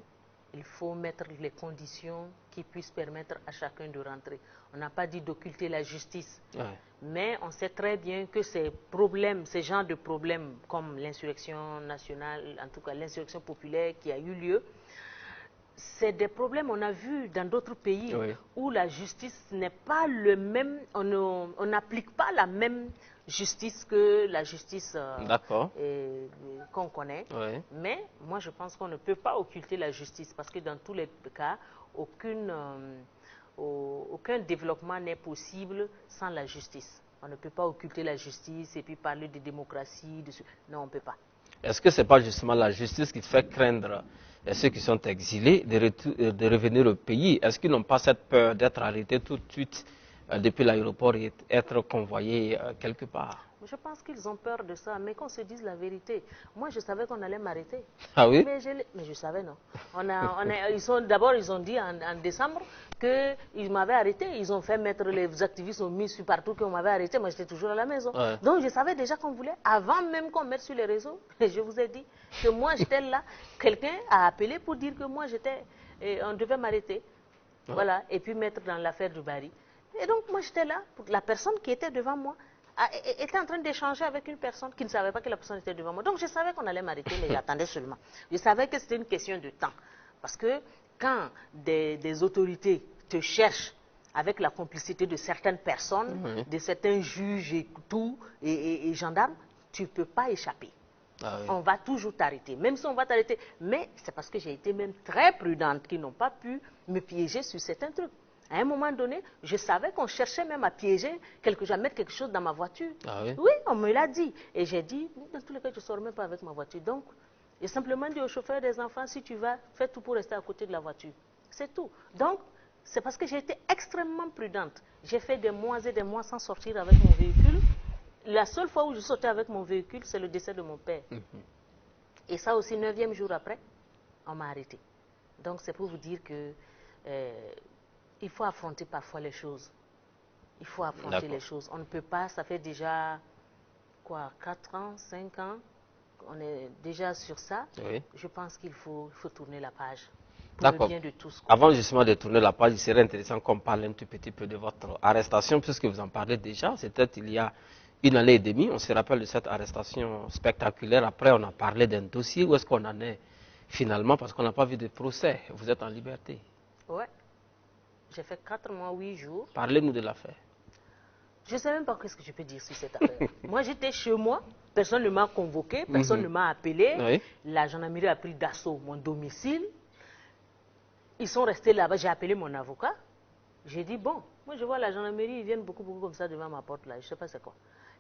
il faut mettre les conditions qui puissent permettre à chacun de rentrer. On n'a pas dit d'occulter la justice, mais on sait très bien que ces problèmes, ces genres de problèmes comme l'insurrection nationale, en tout cas l'insurrection populaire qui a eu lieu, c'est des problèmes on a vu dans d'autres pays où la justice n'est pas le même, on n'applique pas la même justice que la justice qu'on connaît. Mais moi je pense qu'on ne peut pas occulter la justice parce que dans tous les cas, aucun développement n'est possible sans la justice. On ne peut pas occulter la justice et puis parler de démocratie. Non, on ne peut pas. Est-ce que ce n'est pas justement la justice qui fait craindre ceux qui sont exilés de revenir au pays? Est-ce qu'ils n'ont pas cette peur d'être arrêtés tout de suite depuis l'aéroport et être convoyé quelque part. Je pense qu'ils ont peur de ça, mais qu'on se dise la vérité. Moi, je savais qu'on allait m'arrêter. Ah oui? Mais je savais, non. D'abord, ils ont dit en décembre qu'ils m'avaient arrêté. Ils ont fait mettre, les activistes ont mis sur partout qu'on m'avait arrêté. Moi, j'étais toujours à la maison. Ouais. Donc, je savais déjà qu'on voulait, avant même qu'on mette sur les réseaux, je vous ai dit que moi, j'étais là. Quelqu'un a appelé pour dire que moi, on devait m'arrêter. Ouais. Voilà, et puis mettre dans l'affaire du Bari. Et donc, moi, j'étais là. Pour la personne qui était devant moi était en train d'échanger avec une personne qui ne savait pas que la personne était devant moi. Donc, je savais qu'on allait m'arrêter, mais j'attendais seulement. Je savais que c'était une question de temps. Parce que quand des autorités te cherchent avec la complicité de certaines personnes, de certains juges et tout, et gendarmes, tu ne peux pas échapper. Ah oui. On va toujours t'arrêter, même si on va t'arrêter. Mais c'est parce que j'ai été même très prudente qu'ils n'ont pas pu me piéger sur certains trucs. À un moment donné, je savais qu'on cherchait même à piéger, à mettre quelque chose dans ma voiture. Ah oui? Oui, on me l'a dit. Et j'ai dit, dans tous les cas, je ne sors même pas avec ma voiture. Donc, j'ai simplement dit au chauffeur des enfants, si tu vas, fais tout pour rester à côté de la voiture. C'est tout. Donc, c'est parce que j'ai été extrêmement prudente. J'ai fait des mois et des mois sans sortir avec mon véhicule. La seule fois où je sortais avec mon véhicule, c'est le décès de mon père. Et ça aussi, 9e jour après, on m'a arrêté. Donc, c'est pour vous dire que il faut affronter parfois les choses. Il faut affronter les choses. On ne peut pas, ça fait déjà, 4 ans, 5 ans, on est déjà sur ça. Oui. Je pense qu'il faut tourner la page. D'accord. Avant justement de tourner la page, il serait intéressant qu'on parle un tout petit peu de votre arrestation, puisque vous en parlez déjà. C'était il y a 1 année et demie. On se rappelle de cette arrestation spectaculaire. Après, on a parlé d'un dossier. Où est-ce qu'on en est finalement? Parce qu'on n'a pas vu de procès. Vous êtes en liberté. Oui. J'ai fait 4 mois, 8 jours. Parlez-nous de l'affaire. Je ne sais même pas ce que je peux dire sur cette affaire. Moi, j'étais chez moi. Personne ne m'a convoqué. Personne ne m'a appelé. Oui. La gendarmerie a pris d'assaut mon domicile. Ils sont restés là-bas. J'ai appelé mon avocat. J'ai dit, bon, moi je vois la gendarmerie, ils viennent beaucoup comme ça devant ma porte là. Je ne sais pas c'est quoi.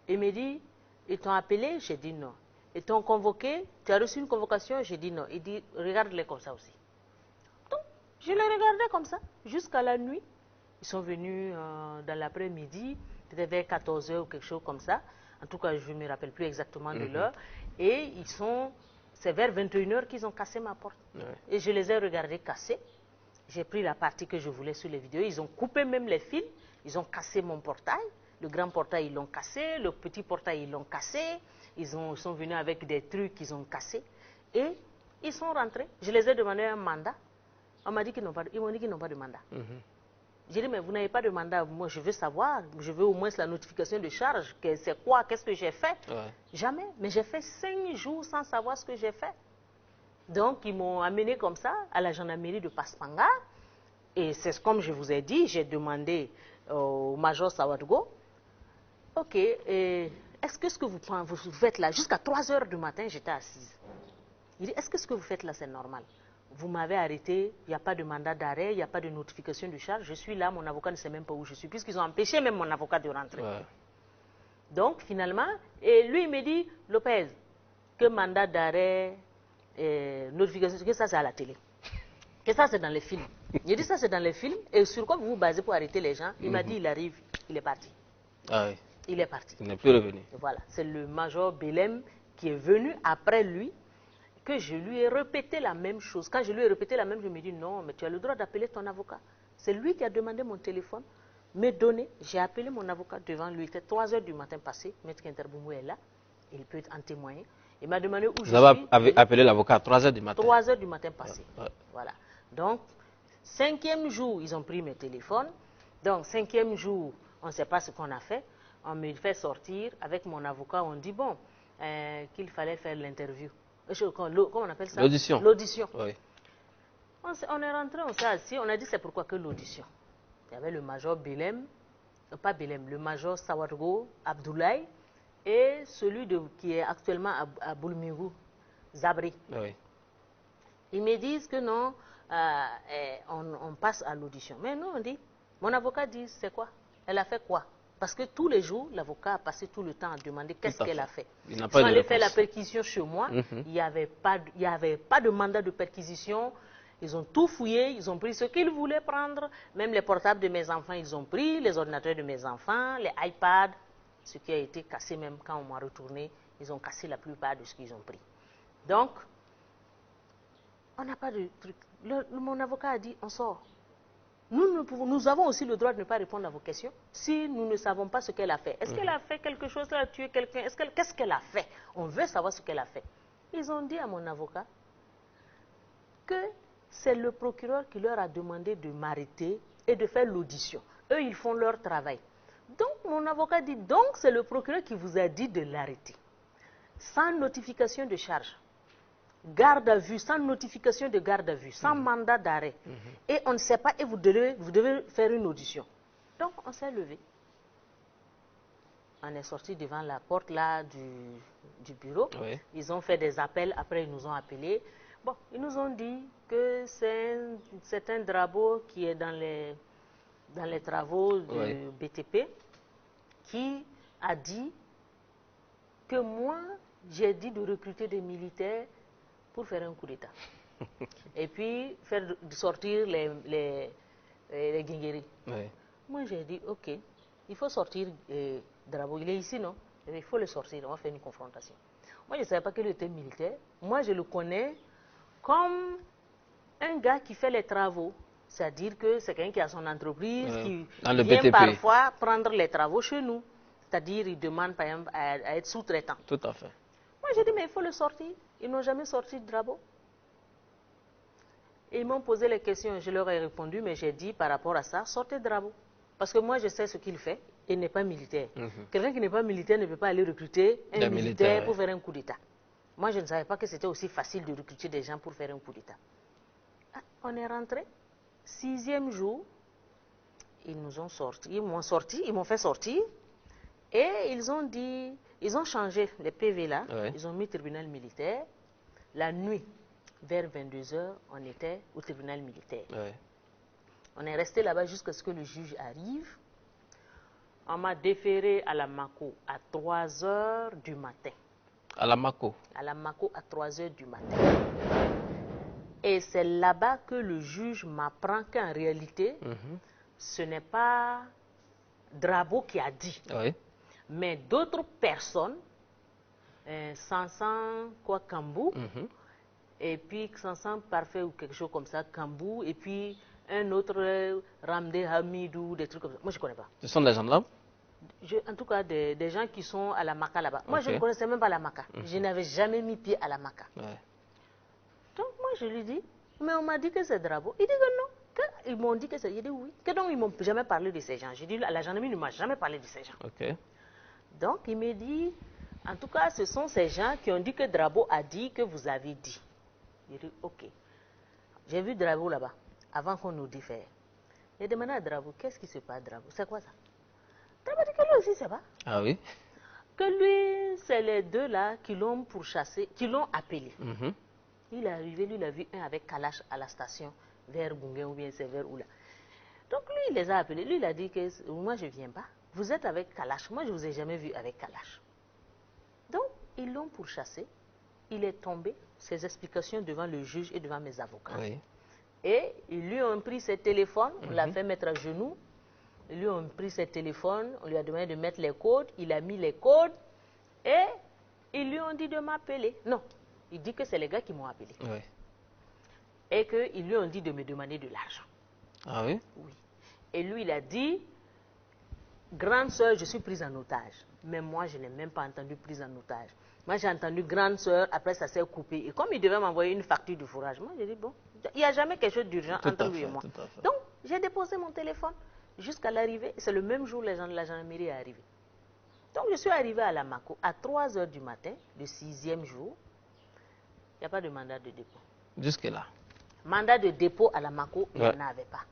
Il me dit, ils t'ont appelé? J'ai dit non. Ils t'ont convoqué? Tu as reçu une convocation? J'ai dit non. Il dit, regarde-les comme ça aussi. Donc, je les regardais comme ça, jusqu'à la nuit. Ils sont venus dans l'après-midi, peut-être vers 14 h ou quelque chose comme ça. En tout cas, je ne me rappelle plus exactement de l'heure. Et c'est vers 21 h qu'ils ont cassé ma porte. Et je les ai regardés casser. J'ai pris la partie que je voulais sur les vidéos. Ils ont coupé même les fils. Ils ont cassé mon portail. Le grand portail, ils l'ont cassé. Le petit portail, ils l'ont cassé. Ils sont venus avec des trucs qu'ils ont cassés. Et ils sont rentrés. Je les ai demandé un mandat. On m'a dit qu'ils n'ont pas, ils m'ont dit qu'ils n'ont pas de mandat. J'ai dit, mais vous n'avez pas de mandat. Moi, je veux savoir. Je veux au moins la notification de charge. C'est quoi? Qu'est-ce que j'ai fait? Jamais. Mais j'ai fait 5 jours sans savoir ce que j'ai fait. Donc, ils m'ont amené comme ça à la gendarmerie de Paspanga. Et c'est comme je vous ai dit, j'ai demandé au major Sawadgo, ok, est-ce que ce que vous faites là, jusqu'à 3 h du matin, j'étais assise. Il dit, est-ce que ce que vous faites là, c'est normal? Vous m'avez arrêté, il n'y a pas de mandat d'arrêt, il n'y a pas de notification de charge. Je suis là, mon avocat ne sait même pas où je suis, puisqu'ils ont empêché même mon avocat de rentrer. Donc, finalement, et lui, il me dit, Lopez, que mandat d'arrêt... notification, que ça c'est à la télé, que ça c'est dans les films. J'ai dit ça c'est dans les films, et sur quoi vous vous basez pour arrêter les gens? Il m'a dit il arrive, il est parti. Ah oui. Il est parti. Il n'est plus revenu. Voilà, c'est le major Belem qui est venu après lui, que je lui ai répété la même chose. Quand je lui ai répété la même chose, il me dit non, mais tu as le droit d'appeler ton avocat. C'est lui qui a demandé mon téléphone, me donner. J'ai appelé mon avocat devant lui, il était 3 h du matin passé, Maître Kinterboumou est là, il peut en témoigner. Il m'a demandé où je suis. Vous avez appelé l'avocat à 3 h du matin. 3 h du matin passé. Voilà. Donc, 5e jour, ils ont pris mes téléphones. Donc, 5e jour, on ne sait pas ce qu'on a fait. On me fait sortir avec mon avocat. On dit, bon, qu'il fallait faire l'interview. Comment on appelle ça? L'audition. L'audition. Oui. On est rentré, on s'est assis. On a dit, c'est pourquoi que l'audition. Il y avait le major Belem, pas Belem, le major Sawadgo Abdoulaye. Et celui qui est actuellement à Boulmingou, Zabri. Oui. Ils me disent que non, on passe à l'audition. Mais non, on dit, mon avocat dit, c'est quoi? Elle a fait quoi? Parce que tous les jours, l'avocat a passé tout le temps à demander qu'est-ce qu'elle a fait. Il n'a pas allait faire la perquisition chez moi, il n'y avait pas de mandat de perquisition. Ils ont tout fouillé, ils ont pris ce qu'ils voulaient prendre. Même les portables de mes enfants, ils ont pris, les ordinateurs de mes enfants, les iPads, ce qui a été cassé même quand on m'a retourné, ils ont cassé la plupart de ce qu'ils ont pris. Donc, on n'a pas de truc. Mon avocat a dit, on sort. Nous avons aussi le droit de ne pas répondre à vos questions si nous ne savons pas ce qu'elle a fait. Est-ce qu'elle a fait quelque chose, elle a tué quelqu'un? Qu'est-ce qu'elle a fait? On veut savoir ce qu'elle a fait. Ils ont dit à mon avocat que c'est le procureur qui leur a demandé de m'arrêter et de faire l'audition. Eux, ils font leur travail. Donc, mon avocat dit, donc c'est le procureur qui vous a dit de l'arrêter. Sans notification de charge. Garde à vue, sans notification de garde à vue, sans mandat d'arrêt. Et on ne sait pas, et vous devez faire une audition. Donc, on s'est levé. On est sorti devant la porte là du bureau. Oui. Ils ont fait des appels, après ils nous ont appelés. Bon, ils nous ont dit que c'est un drapeau qui est dans les travaux du BTP qui a dit que moi, j'ai dit de recruter des militaires pour faire un coup d'État. Et puis, faire sortir les guingueries. Oui. Moi, j'ai dit, ok, il faut sortir Drapeau. Il est ici, non? Il faut le sortir, on va faire une confrontation. Moi, je ne savais pas qu'il était militaire. Moi, je le connais comme un gars qui fait les travaux. C'est-à-dire que c'est quelqu'un qui a son entreprise, qui vient parfois prendre les travaux chez nous. C'est-à-dire, il demande, par exemple, à être sous-traitant. Tout à fait. Moi, j'ai dit, mais il faut le sortir. Ils n'ont jamais sorti de Drapeau. Ils m'ont posé les questions, je leur ai répondu, mais j'ai dit par rapport à ça, sortez Drapeau. Parce que moi, je sais ce qu'il fait, et il n'est pas militaire. Quelqu'un qui n'est pas militaire ne peut pas aller recruter un militaire pour faire un coup d'État. Moi, je ne savais pas que c'était aussi facile de recruter des gens pour faire un coup d'État. Ah, on est rentré, 6e jour, ils nous ont sortis, ils m'ont fait sortir, et ils ont dit, ils ont changé les PV là, ils ont mis tribunal militaire. La nuit, vers 22h, on était au tribunal militaire. On est resté là-bas jusqu'à ce que le juge arrive. On m'a déféré à la Mako à 3h du matin. À la Mako? À la Mako à 3h du matin. Et c'est là-bas que le juge m'apprend qu'en réalité, ce n'est pas Drapeau qui a dit, mais d'autres personnes, Sansan Kambou, et puis Sansan Parfait ou quelque chose comme ça, Kambou, et puis un autre Ramdé Hamidou, des trucs comme ça. Moi, je ne connais pas. Ce sont des gendarmes? En tout cas, des gens qui sont à la Maka là-bas. Moi, je ne connaissais même pas la Maka. Je n'avais jamais mis pied à la Maka. Donc, moi, je lui dis, mais on m'a dit que c'est Drapeau. Il dit que non. Ils m'ont dit que c'est... Il dit oui. Que donc, ils ne m'ont jamais parlé de ces gens. J'ai dit, la gendarmerie ne m'a jamais parlé de ces gens. Donc, il me dit, en tout cas, ce sont ces gens qui ont dit que Drapeau a dit que vous avez dit. J'ai dit, ok. J'ai vu Drapeau là-bas, avant qu'on nous diffère. J'ai demandé à Drapeau, qu'est-ce qui se passe, Drapeau? C'est quoi ça? Drapeau dit que lui aussi, c'est pas. Ah oui? Que lui, c'est les deux là qui l'ont pourchassé, qui l'ont appelé. Il est arrivé, lui, il a vu un avec Kalash à la station, vers Gunguen ou bien c'est vers où là. Donc lui, il les a appelés. Lui, il a dit que moi, je ne viens pas. Vous êtes avec Kalash. Moi, je ne vous ai jamais vu avec Kalash. Donc, ils l'ont pourchassé. Il est tombé, ses explications devant le juge et devant mes avocats. Et ils lui ont pris ses téléphones, on l'a fait mettre à genoux. Ils lui ont pris ses téléphones, on lui a demandé de mettre les codes. Il a mis les codes et ils lui ont dit de m'appeler. Non, il dit que c'est les gars qui m'ont appelé. Et qu'ils lui ont dit de me demander de l'argent. Ah oui? Oui. Et lui, il a dit, grande sœur, je suis prise en otage. Mais moi, je n'ai même pas entendu prise en otage. Moi, j'ai entendu grande sœur, après ça s'est coupé. Et comme il devait m'envoyer une facture de fourrage, moi, j'ai dit, bon, il n'y a jamais quelque chose d'urgent entre lui et moi. Donc, j'ai déposé mon téléphone jusqu'à l'arrivée. C'est le même jour que la gendarmerie est arrivée. Donc, je suis arrivée à la Mako à 3h du matin, le 6e jour. Il n'y a pas de mandat de dépôt. Jusque-là. Mandat de dépôt à la Mako, il n'y en avait pas.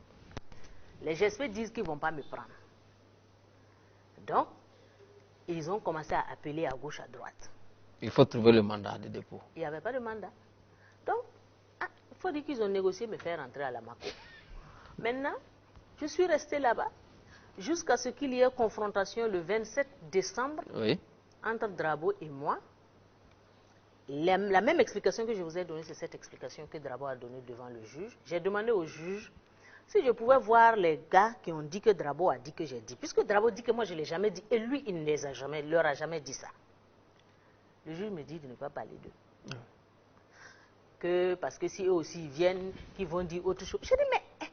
Les GSP disent qu'ils ne vont pas me prendre. Donc, ils ont commencé à appeler à gauche, à droite. Il faut trouver le mandat de dépôt. Il n'y avait pas de mandat. Donc, il faut dire qu'ils ont négocié me faire rentrer à la Mako. Maintenant, je suis restée là-bas jusqu'à ce qu'il y ait confrontation le 27 décembre entre Drapeau et moi. La même explication que je vous ai donnée, c'est cette explication que Drabo a donnée devant le juge. J'ai demandé au juge si je pouvais voir les gars qui ont dit que Drabo a dit que j'ai dit. Puisque Drabo dit que moi je ne l'ai jamais dit, et lui, il ne leur a jamais dit ça. Le juge me dit de ne pas parler d'eux. Parce que si eux aussi ils viennent, qu'ils vont dire autre chose. Je dis, mais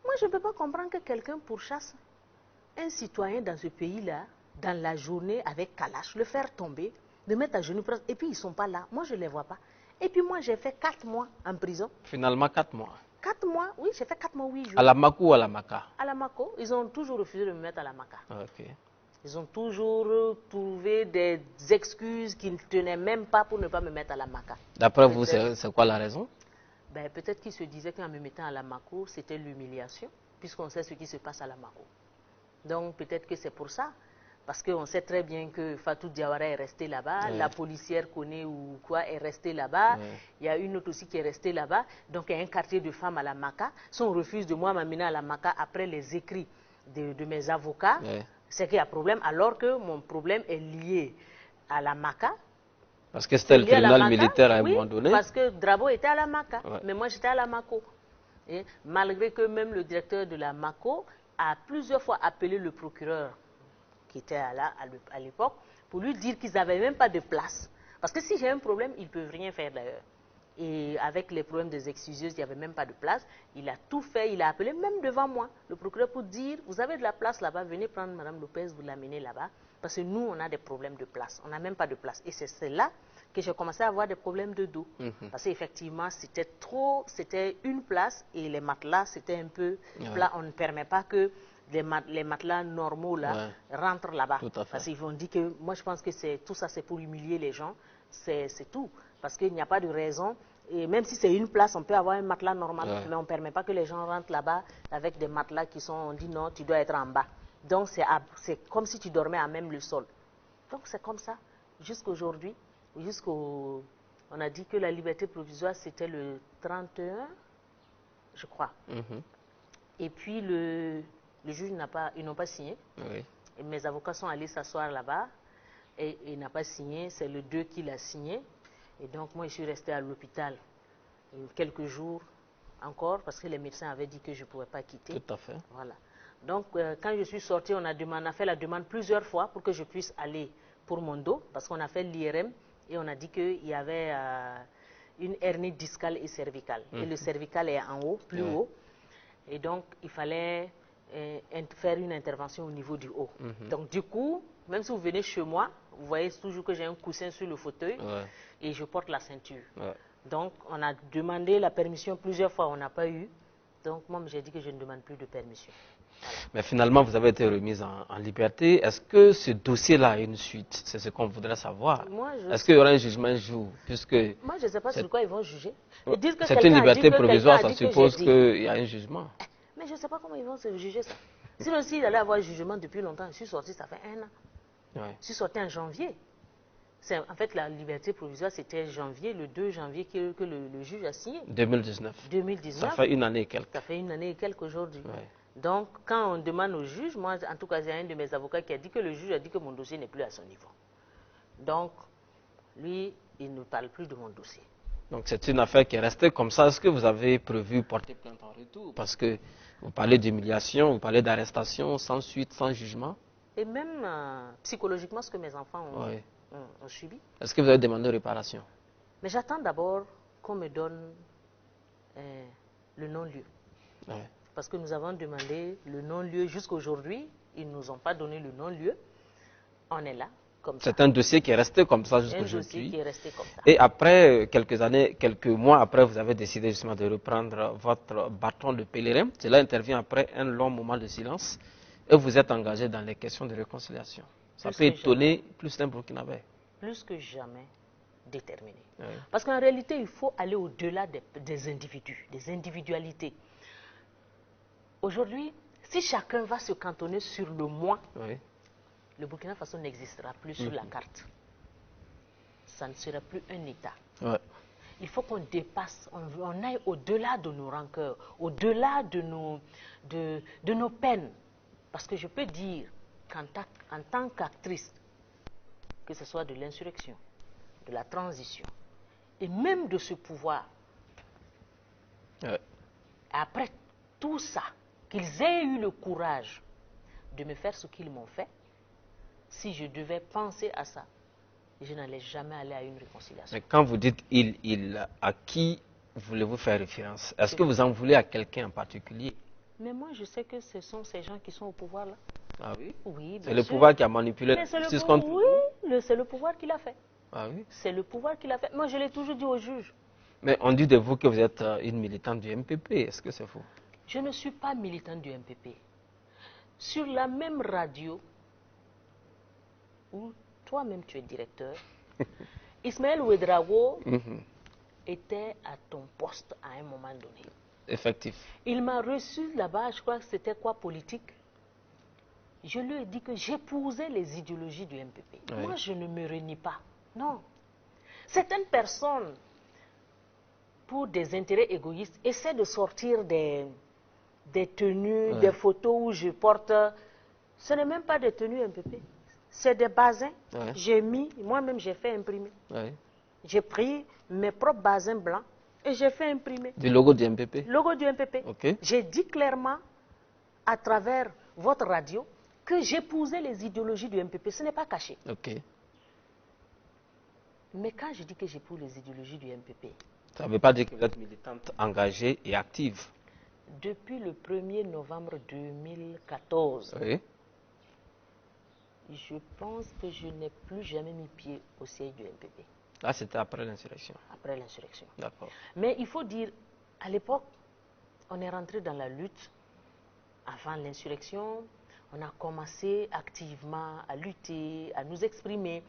moi je ne peux pas comprendre que quelqu'un pourchasse un citoyen dans ce pays-là, dans la journée avec Kalash, le faire tomber, le mettre à genoux, et puis ils ne sont pas là. Moi je ne les vois pas. Et puis moi j'ai fait 4 mois en prison. Finalement 4 mois. 4 mois, oui, j'ai fait 4 mois, 8 jours. À la Mako ou à la Maka? À la Mako. Ils ont toujours refusé de me mettre à la Maka. Okay. Ils ont toujours trouvé des excuses qui ne tenaient même pas pour ne pas me mettre à la Maka. D'après vous, c'est quoi la raison? Ben, peut-être qu'ils se disaient qu'en me mettant à la Mako, c'était l'humiliation, puisqu'on sait ce qui se passe à la Mako. Donc peut-être que c'est pour ça. Parce qu'on sait très bien que Fatou Diawara est restée là-bas, la policière connaît ou quoi est restée là-bas, il y a une autre aussi qui est restée là-bas, donc il y a un quartier de femmes à la Maka. Si on refuse de moi m'amener à la Maka après les écrits de mes avocats, c'est qu'il y a problème, alors que mon problème est lié à la Maka. Parce que c'était le tribunal militaire à un moment donné. Parce que Drabo était à la Maka, mais moi j'étais à la Mako. Et malgré que même le directeur de la Mako a plusieurs fois appelé le procureur qui était à l'époque, pour lui dire qu'ils n'avaient même pas de place. Parce que si j'ai un problème, ils ne peuvent rien faire d'ailleurs. Et avec les problèmes des excusieuses, il n'y avait même pas de place. Il a tout fait, il a appelé même devant moi, le procureur, pour dire, vous avez de la place là-bas, venez prendre Mme Lopez, vous l'amenez là-bas. Parce que nous, on a des problèmes de place. On n'a même pas de place. Et c'est là que j'ai commencé à avoir des problèmes de dos. Parce qu'effectivement, c'était une place et les matelas, c'était un peu plat. On ne permet pas que les matelas normaux là rentrent là-bas. Parce qu'ils vont dire que, moi je pense que tout ça c'est pour humilier les gens, c'est tout. Parce qu'il n'y a pas de raison, et même si c'est une place, on peut avoir un matelas normal, mais on ne permet pas que les gens rentrent là-bas avec des matelas qui sont, on dit non, tu dois être en bas. Donc c'est comme si tu dormais à même le sol. Donc c'est comme ça, jusqu'aujourd'hui, on a dit que la liberté provisoire c'était le 31, je crois. Et puis le juge ils n'ont pas signé. Et mes avocats sont allés s'asseoir là-bas et il n'a pas signé. C'est le 2 qui l'a signé. Et donc moi je suis restée à l'hôpital quelques jours encore parce que les médecins avaient dit que je ne pouvais pas quitter. Tout à fait. Voilà. Donc quand je suis sortie, on a fait la demande plusieurs fois pour que je puisse aller pour mon dos parce qu'on a fait l'IRM et on a dit qu'il y avait une hernie discale et cervicale. Et le cervical est en haut, plus haut. Et donc, il fallait faire une intervention au niveau du haut. Donc, du coup, même si vous venez chez moi, vous voyez toujours que j'ai un coussin sur le fauteuil et je porte la ceinture. Donc, on a demandé la permission plusieurs fois, on n'a pas eu. Donc, moi, j'ai dit que je ne demande plus de permission. Voilà. Mais finalement, vous avez été remise en liberté. Est-ce que ce dossier-là a une suite? C'est ce qu'on voudrait savoir. Est-ce qu'il y aura un jugement un jour puisque moi, je ne sais pas sur quoi ils vont juger. C'est une liberté provisoire, ça suppose qu'il y a un jugement. Mais je ne sais pas comment ils vont se juger ça. Sinon, s'il allait avoir un jugement depuis longtemps, je suis sortie, ça fait 1 an. Je suis sortie en janvier. En fait, la liberté provisoire, c'était janvier, le 2 janvier que le juge a signé. 2019. 2019. Ça fait 1 année et quelques. Ça fait 1 année et quelques aujourd'hui. Donc, quand on demande au juge, moi, en tout cas, il y a un de mes avocats qui a dit que le juge a dit que mon dossier n'est plus à son niveau. Donc, lui, il ne parle plus de mon dossier. Donc, c'est une affaire qui est restée comme ça. Est-ce que vous avez prévu porter plainte en retour? Parce que vous parlez d'humiliation, vous parlez d'arrestation sans suite, sans jugement. Et même psychologiquement, ce que mes enfants ont subi. Est-ce que vous avez demandé réparation? Mais j'attends d'abord qu'on me donne le non-lieu. Parce que nous avons demandé le non-lieu jusqu'aujourd'hui. Ils ne nous ont pas donné le non-lieu. On est là. C'est un dossier qui est resté comme ça jusqu'aujourd'hui. Un dossier qui est resté comme ça. Et après, quelques mois après, vous avez décidé justement de reprendre votre bâton de pèlerin. Cela intervient après un long moment de silence. Et vous êtes engagé dans les questions de réconciliation. Ça peut étonner plus d'un Burkinabé. Plus que jamais déterminé. Parce qu'en réalité, il faut aller au-delà des individus, des individualités. Aujourd'hui, si chacun va se cantonner sur le moi, le Burkina Faso n'existera plus sur la carte. Ça ne sera plus un État. Il faut qu'on dépasse, on aille au-delà de nos rancœurs, au-delà de nos peines. Parce que je peux dire qu'en tant qu'actrice, que ce soit de l'insurrection, de la transition, et même de ce pouvoir. Ouais. Après tout ça, qu'ils aient eu le courage de me faire ce qu'ils m'ont fait, si je devais penser à ça, je n'allais jamais aller à une réconciliation. Mais quand vous dites il, à qui voulez-vous faire référence? Est-ce que vous en voulez à quelqu'un en particulier? Mais moi, je sais que ce sont ces gens qui sont au pouvoir là. Ah oui? Oui, c'est le pouvoir qui a manipulé la justice contre vous? Oui, c'est le pouvoir qui l'a fait. Ah oui? C'est le pouvoir qui l'a fait. Moi, je l'ai toujours dit au juge. Mais on dit de vous que vous êtes une militante du MPP. Est-ce que c'est faux? Je ne suis pas militante du MPP. Sur la même radio où toi-même tu es directeur, Ismaël Ouedraogo était à ton poste à un moment donné. Effectif. Il m'a reçu là-bas, je crois que c'était quoi, politique. Je lui ai dit que j'épousais les idéologies du MPP. Oui. Moi, je ne me renie pas. Non. Certaines personnes, pour des intérêts égoïstes, essaient de sortir des tenues, des photos où je porte. Ce n'est même pas des tenues MPP. C'est des basins. J'ai mis, moi-même j'ai fait imprimer. J'ai pris mes propres basins blancs et j'ai fait imprimer. Du logo du MPP? Logo du MPP. Okay. J'ai dit clairement, à travers votre radio, que j'épousais les idéologies du MPP. Ce n'est pas caché. Okay. Mais quand je dis que j'épouse les idéologies du MPP... Ça ne veut pas dire que vous êtes militante engagée et active. Depuis le 1er novembre 2014, je pense que je n'ai plus jamais mis pied au siège du MPP. Là, c'était après l'insurrection. Après l'insurrection. D'accord. Mais il faut dire, à l'époque, on est rentré dans la lutte. Avant l'insurrection, on a commencé activement à lutter, à nous exprimer.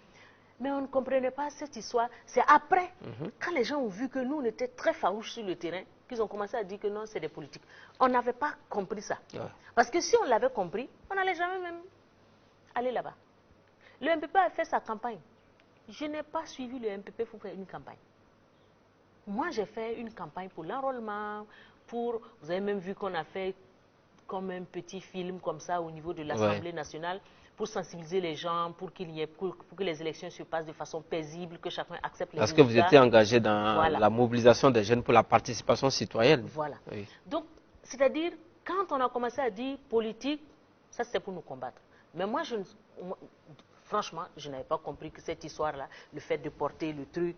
Mais on ne comprenait pas cette histoire. C'est après, quand les gens ont vu que nous, on était très farouches sur le terrain, qu'ils ont commencé à dire que non, c'est des politiques. On n'avait pas compris ça. Parce que si on l'avait compris, on n'allait jamais même aller là-bas. Le MPP a fait sa campagne. Je n'ai pas suivi le MPP pour faire une campagne. Moi, j'ai fait une campagne pour l'enrôlement, pour... Vous avez même vu qu'on a fait comme un petit film comme ça au niveau de l'Assemblée nationale pour sensibiliser les gens, pour qu'il y ait, pour que les élections se passent de façon paisible, que chacun accepte les résultats. Parce que vous étiez engagé dans la mobilisation des jeunes pour la participation citoyenne. Voilà. Donc, c'est-à-dire, quand on a commencé à dire politique, ça c'est pour nous combattre. Mais moi, franchement, je n'avais pas compris que cette histoire-là, le fait de porter le truc,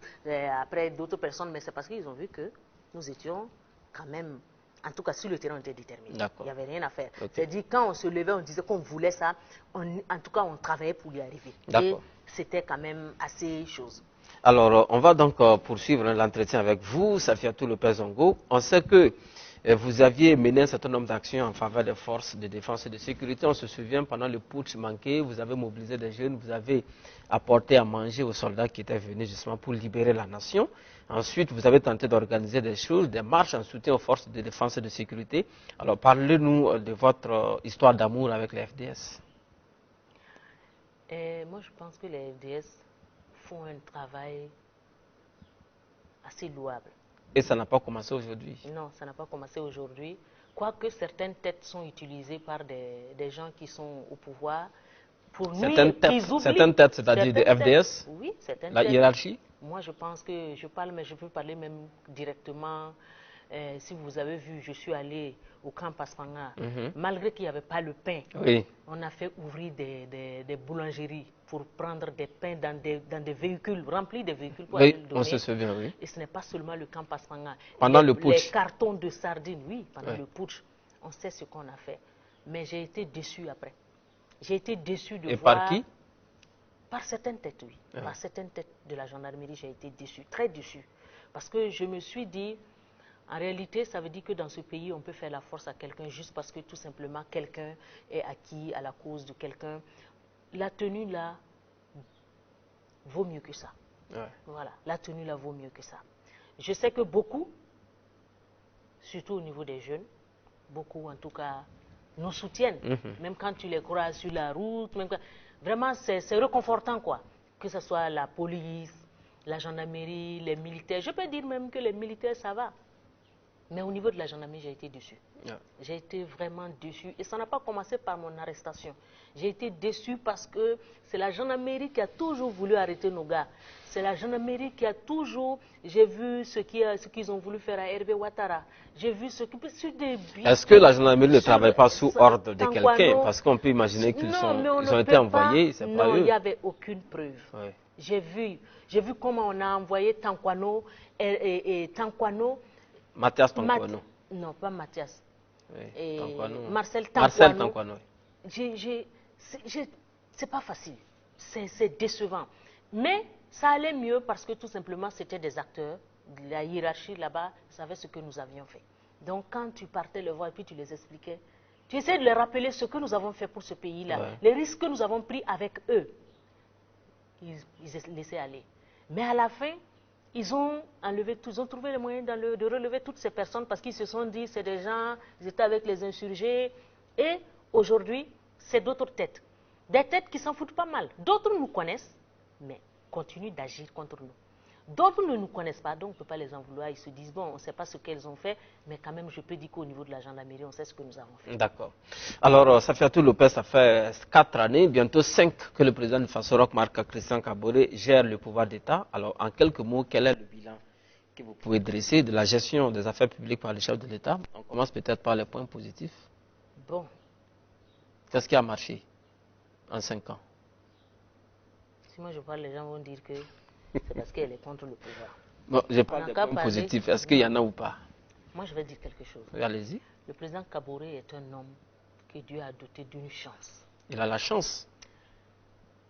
après d'autres personnes, mais c'est parce qu'ils ont vu que nous étions quand même... En tout cas, sur le terrain, on était déterminés. Il n'y avait rien à faire. C'est-à-dire, quand on se levait, on disait qu'on voulait ça. En tout cas, on travaillait pour y arriver. Et c'était quand même assez chose. Alors, on va donc poursuivre l'entretien avec vous, Safiatou Lopez-Ongo. On sait que vous aviez mené un certain nombre d'actions en faveur des forces de défense et de sécurité. On se souvient, pendant le putsch manqué, vous avez mobilisé des jeunes, vous avez apporté à manger aux soldats qui étaient venus justement pour libérer la nation. Ensuite, vous avez tenté d'organiser des choses, des marches en soutien aux forces de défense et de sécurité. Alors, parlez-nous de votre histoire d'amour avec les FDS. Moi, je pense que les FDS font un travail assez louable. Et ça n'a pas commencé aujourd'hui? Non, ça n'a pas commencé aujourd'hui. Quoique certaines têtes sont utilisées par des gens qui sont au pouvoir pour nuire, certaines têtes, c'est-à-dire des FDS? Oui, certaines têtes. La hiérarchie? Moi, je pense que je parle, mais je peux parler même directement. Si vous avez vu, je suis allé au camp Paspanga. Malgré qu'il n'y avait pas le pain, on a fait ouvrir des boulangeries pour prendre des pains dans des véhicules, remplis de véhicules pour aller le donner. On se souvient, oui. Et ce n'est pas seulement le camp Paspanga. Pendant le putsch. Les cartons de sardines, oui, pendant le putsch. On sait ce qu'on a fait. Mais j'ai été déçu après. J'ai été déçu de voir... Et par qui? Par certaines têtes, oui. Par certaines têtes de la gendarmerie, j'ai été déçu, très déçu. Parce que je me suis dit, en réalité, ça veut dire que dans ce pays, on peut faire la force à quelqu'un juste parce que tout simplement, quelqu'un est acquis à la cause de quelqu'un. La tenue là vaut mieux que ça. Voilà, la tenue là vaut mieux que ça. Je sais que beaucoup, surtout au niveau des jeunes, beaucoup en tout cas, nous soutiennent. Même quand tu les croises sur la route, même quand... Vraiment, c'est réconfortant, quoi. Que ce soit la police, la gendarmerie, les militaires. Je peux dire même que les militaires, ça va. Mais au niveau de la gendarmerie, j'ai été déçu. J'ai été vraiment déçu. Et ça n'a pas commencé par mon arrestation. J'ai été déçu parce que c'est la gendarmerie qui a toujours voulu arrêter nos gars. C'est la gendarmerie qui a toujours... J'ai vu ce qu'ils ont voulu faire à Hervé Ouattara. J'ai vu ce qu'ils... Est-ce que la gendarmerie ne travaille pas sous ordre de quelqu'un? Parce qu'on peut imaginer qu'ils ont été envoyés, c'est pas eux. Non, il n'y avait aucune preuve. Oui. J'ai vu comment on a envoyé Tankwano et Tankwano... Mathias Tankwano. Non, pas Mathias. Oui, Tankwano. Marcel Tankwano. C'est pas facile. C'est décevant. Mais ça allait mieux parce que tout simplement, c'était des acteurs. La hiérarchie là-bas savait ce que nous avions fait. Donc, quand tu partais le voir et puis tu les expliquais, tu essaies de leur rappeler ce que nous avons fait pour ce pays-là, les risques que nous avons pris avec eux. Ils laissaient aller. Mais à la fin, ils ont trouvé le moyen de relever toutes ces personnes parce qu'ils se sont dit, c'est des gens, ils étaient avec les insurgés. Et aujourd'hui, c'est d'autres têtes. Des têtes qui s'en foutent pas mal. D'autres nous connaissent, mais continuent d'agir contre nous. D'autres ne nous connaissent pas, donc on ne peut pas les en vouloir. Ils se disent, bon, on ne sait pas ce qu'elles ont fait, mais quand même, je peux dire qu'au niveau de la gendarmerie, on sait ce que nous avons fait. D'accord. Alors, Safiatou Lopez, ça fait 4 années, bientôt 5, que le président de Fasorok, Marc Christian Kaboré, gère le pouvoir d'État. Alors, en quelques mots, quel est le bilan que vous pouvez dresser de la gestion des affaires publiques par le chef de l'État? On commence peut-être par les points positifs. Bon. Qu'est-ce qui a marché en 5 ans? Si moi je parle, les gens vont dire que c'est parce qu'elle est contre le pouvoir. Bon, je parle des points positifs. Est-ce qu'il y en a ou pas? Moi, je vais dire quelque chose. Oui, allez-y. Le président Kaboré est un homme que Dieu a doté d'une chance. Il a la chance.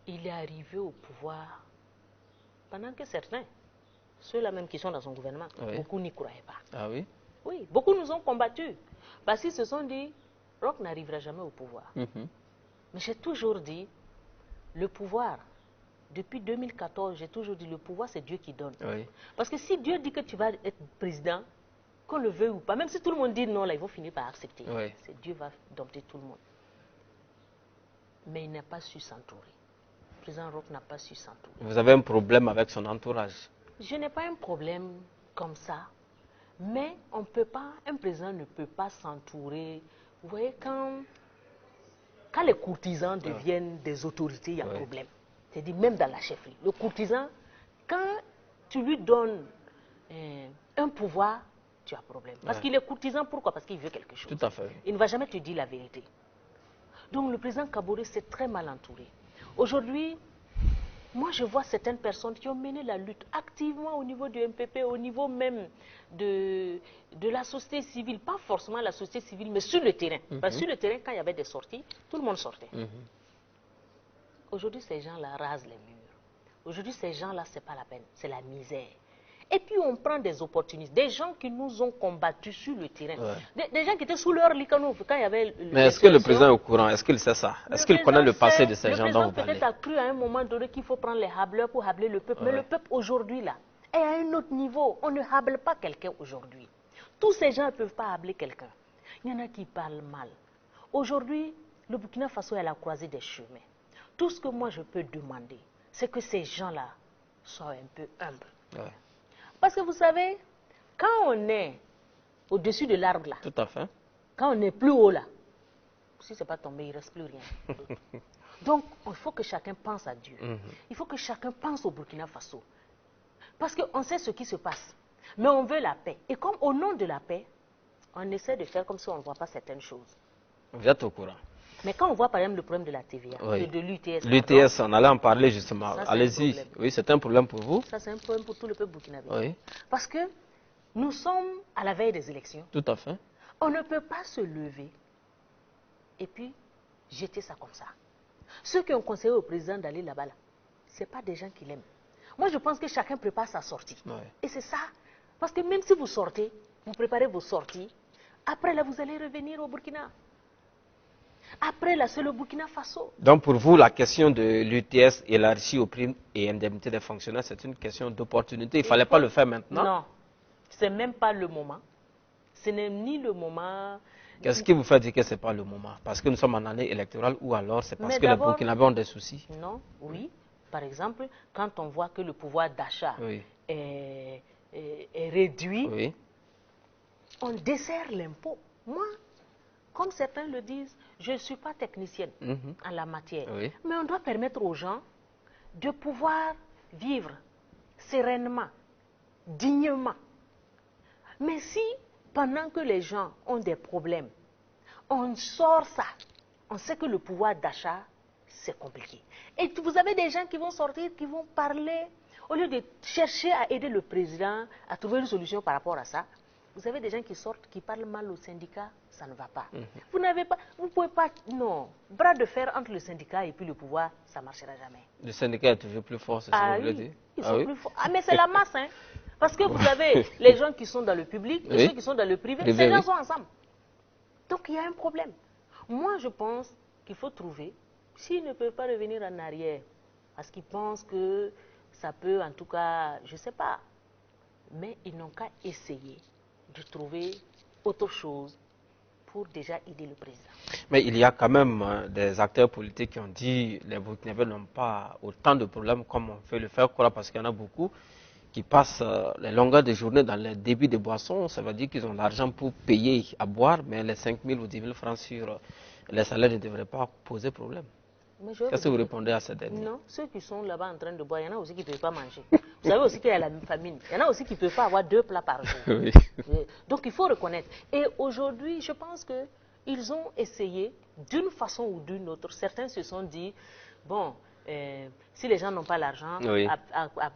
Il est arrivé au pouvoir pendant que certains, ceux-là même qui sont dans son gouvernement, beaucoup n'y croyaient pas. Ah oui? Oui, beaucoup nous ont combattus. Parce qu'ils se sont dit, Roch n'arrivera jamais au pouvoir. Mais j'ai toujours dit, le pouvoir, depuis 2014, j'ai toujours dit, le pouvoir, c'est Dieu qui donne. Oui. Parce que si Dieu dit que tu vas être président, qu'on le veuille ou pas, même si tout le monde dit non, là, ils vont finir par accepter. Oui. Dieu va dompter tout le monde. Mais il n'a pas su s'entourer. Le président Roch n'a pas su s'entourer. Vous avez un problème avec son entourage? Je n'ai pas un problème comme ça. Mais on peut pas, un président ne peut pas s'entourer. Vous voyez, quand les courtisans deviennent des autorités, il y a un problème. C'est-à-dire même dans la chefferie. Le courtisan, quand tu lui donnes un pouvoir, tu as problème. Parce qu'il est courtisan, pourquoi? Parce qu'il veut quelque chose. Tout à fait. Il ne va jamais te dire la vérité. Donc le président Kaboré s'est très mal entouré. Aujourd'hui, moi je vois certaines personnes qui ont mené la lutte activement au niveau du MPP, au niveau même de la société civile. Pas forcément la société civile, mais sur le terrain. Parce que sur le terrain, quand il y avait des sorties, tout le monde sortait. Aujourd'hui, ces gens-là rasent les murs. Aujourd'hui, ces gens-là, ce n'est pas la peine, c'est la misère. Et puis, on prend des opportunistes, des gens qui nous ont combattus sur le terrain. Des gens qui étaient sous leur licano quand il y avait... Mais est-ce que le président est au courant? Est-ce qu'il sait ça? Est-ce qu'il connaît le passé de ces gens dont vous parlez? Le président peut-être a cru à un moment donné qu'il faut prendre les hableurs pour habler le peuple. Mais le peuple, aujourd'hui, là, est à un autre niveau. On ne hable pas quelqu'un aujourd'hui. Tous ces gens ne peuvent pas habler quelqu'un. Il y en a qui parlent mal. Aujourd'hui, le Burkina Faso est à la croisée des chemins. Tout ce que moi je peux demander, c'est que ces gens-là soient un peu humbles. Parce que vous savez, quand on est au-dessus de l'arbre là, tout à fait. Quand on est plus haut là, si ce n'est pas tombé, il ne reste plus rien. Donc, il faut que chacun pense à Dieu. Il faut que chacun pense au Burkina Faso. Parce qu'on sait ce qui se passe. Mais on veut la paix. Et comme au nom de la paix, on essaie de faire comme si on ne voit pas certaines choses. Vous êtes au courant. Mais quand on voit par exemple le problème de la TVA, de l'UTS... L'UTS, on allait en parler justement. Allez-y. Oui, c'est un problème pour vous. Ça, c'est un problème pour tout le peuple burkinabé. Oui. Parce que nous sommes à la veille des élections. Tout à fait. On ne peut pas se lever et puis jeter ça comme ça. Ceux qui ont conseillé au président d'aller là-bas, ce n'est pas des gens qui l'aiment. Moi, je pense que chacun prépare sa sortie. Et c'est ça. Parce que même si vous sortez, vous préparez vos sorties, après là, vous allez revenir au Burkina. Après là, c'est le Burkina Faso. Donc pour vous, la question de l'UTS élargie aux primes et indemnités des fonctionnaires, c'est une question d'opportunité. Il ne fallait pas le faire maintenant? Non, ce n'est même pas le moment. Ce n'est ni le moment... Qu'est-ce qui vous fait dire que ce n'est pas le moment? Parce que nous sommes en année électorale ou alors c'est parce que les Burkinabés ont des soucis? Non, oui. Par exemple, quand on voit que le pouvoir d'achat est réduit, on dessert l'impôt. Moi, comme certains le disent, je ne suis pas technicienne en la matière. Oui. Mais on doit permettre aux gens de pouvoir vivre sereinement, dignement. Mais si, pendant que les gens ont des problèmes, on sort ça, on sait que le pouvoir d'achat, c'est compliqué. Et vous avez des gens qui vont sortir, qui vont parler, au lieu de chercher à aider le président à trouver une solution par rapport à ça. Vous avez des gens qui sortent, qui parlent mal au syndicat, ça ne va pas. Vous n'avez pas, vous pouvez pas, non. Bras de fer entre le syndicat et puis le pouvoir, ça ne marchera jamais. Le syndicat est toujours plus fort, c'est ce que vous voulez dire? Ils sont plus forts. Ah, mais c'est la masse, hein. Parce que vous avez les gens qui sont dans le public et ceux qui sont dans le privé, ces gens sont ensemble. Donc il y a un problème. Moi, je pense qu'il faut trouver, s'ils ne peuvent pas revenir en arrière, parce qu'ils pensent que ça peut, en tout cas, je ne sais pas, mais ils n'ont qu'à essayer de trouver autre chose pour déjà aider le président. Mais il y a quand même des acteurs politiques qui ont dit que les Burkinabés n'ont pas autant de problèmes comme on fait le faire croire, parce qu'il y en a beaucoup qui passent les longueurs de journée dans les débits de boissons. Ça veut dire qu'ils ont l'argent pour payer à boire, mais les 5 000 ou 10 000 francs sur les salaires ne devraient pas poser problème. Qu'est-ce que vous répondez à ces derniers? Non, ceux qui sont là-bas en train de boire, il y en a aussi qui ne peuvent pas manger. Vous savez aussi qu'il y a la famine. Il y en a aussi qui ne peuvent pas avoir 2 plats par jour. Oui. Donc il faut reconnaître. Et aujourd'hui, je pense qu'ils ont essayé d'une façon ou d'une autre. Certains se sont dit, bon, si les gens n'ont pas l'argent,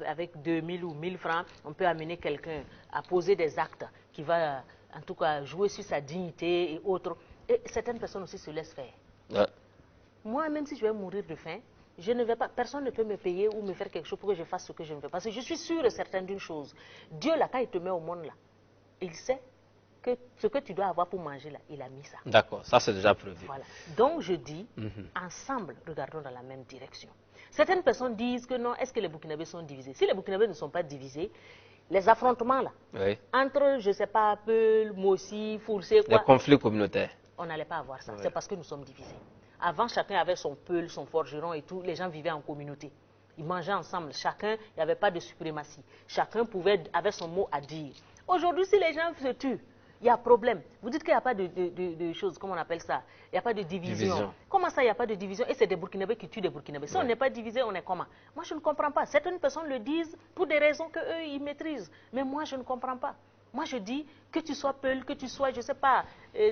avec 2000 ou 1000 francs, on peut amener quelqu'un à poser des actes qui va, en tout cas, jouer sur sa dignité et autres. Et certaines personnes aussi se laissent faire. Moi, même si je vais mourir de faim, je ne vais pas, personne ne peut me payer ou me faire quelque chose pour que je fasse ce que je ne veux pas. Parce que je suis sûre et certaine d'une chose. Dieu, là, quand il te met au monde, là, il sait que ce que tu dois avoir pour manger, là, il a mis ça. D'accord, ça c'est déjà prévu. Voilà. Donc, je dis, ensemble, regardons dans la même direction. Certaines personnes disent que non, est-ce que les Burkinabés sont divisés? Si les Burkinabés ne sont pas divisés, les affrontements, là, entre, je ne sais pas, Peul, Mossi, Foulsé, quoi. Les conflits communautaires. On n'allait pas avoir ça. C'est parce que nous sommes divisés. Avant, chacun avait son peul, son forgeron et tout. Les gens vivaient en communauté. Ils mangeaient ensemble. Chacun, il n'y avait pas de suprématie. Chacun avait son mot à dire. Aujourd'hui, si les gens se tuent, il y a problème. Vous dites qu'il n'y a pas de choses, comment on appelle ça? Il n'y a pas de division. Comment ça, il n'y a pas de division? Et c'est des Burkinabés qui tuent des Burkinabés. Si on n'est pas divisé, on est comment? Moi, je ne comprends pas. Certaines personnes le disent pour des raisons qu'eux, ils maîtrisent. Mais moi, je ne comprends pas. Moi, je dis que tu sois Peul, que tu sois, je ne sais pas,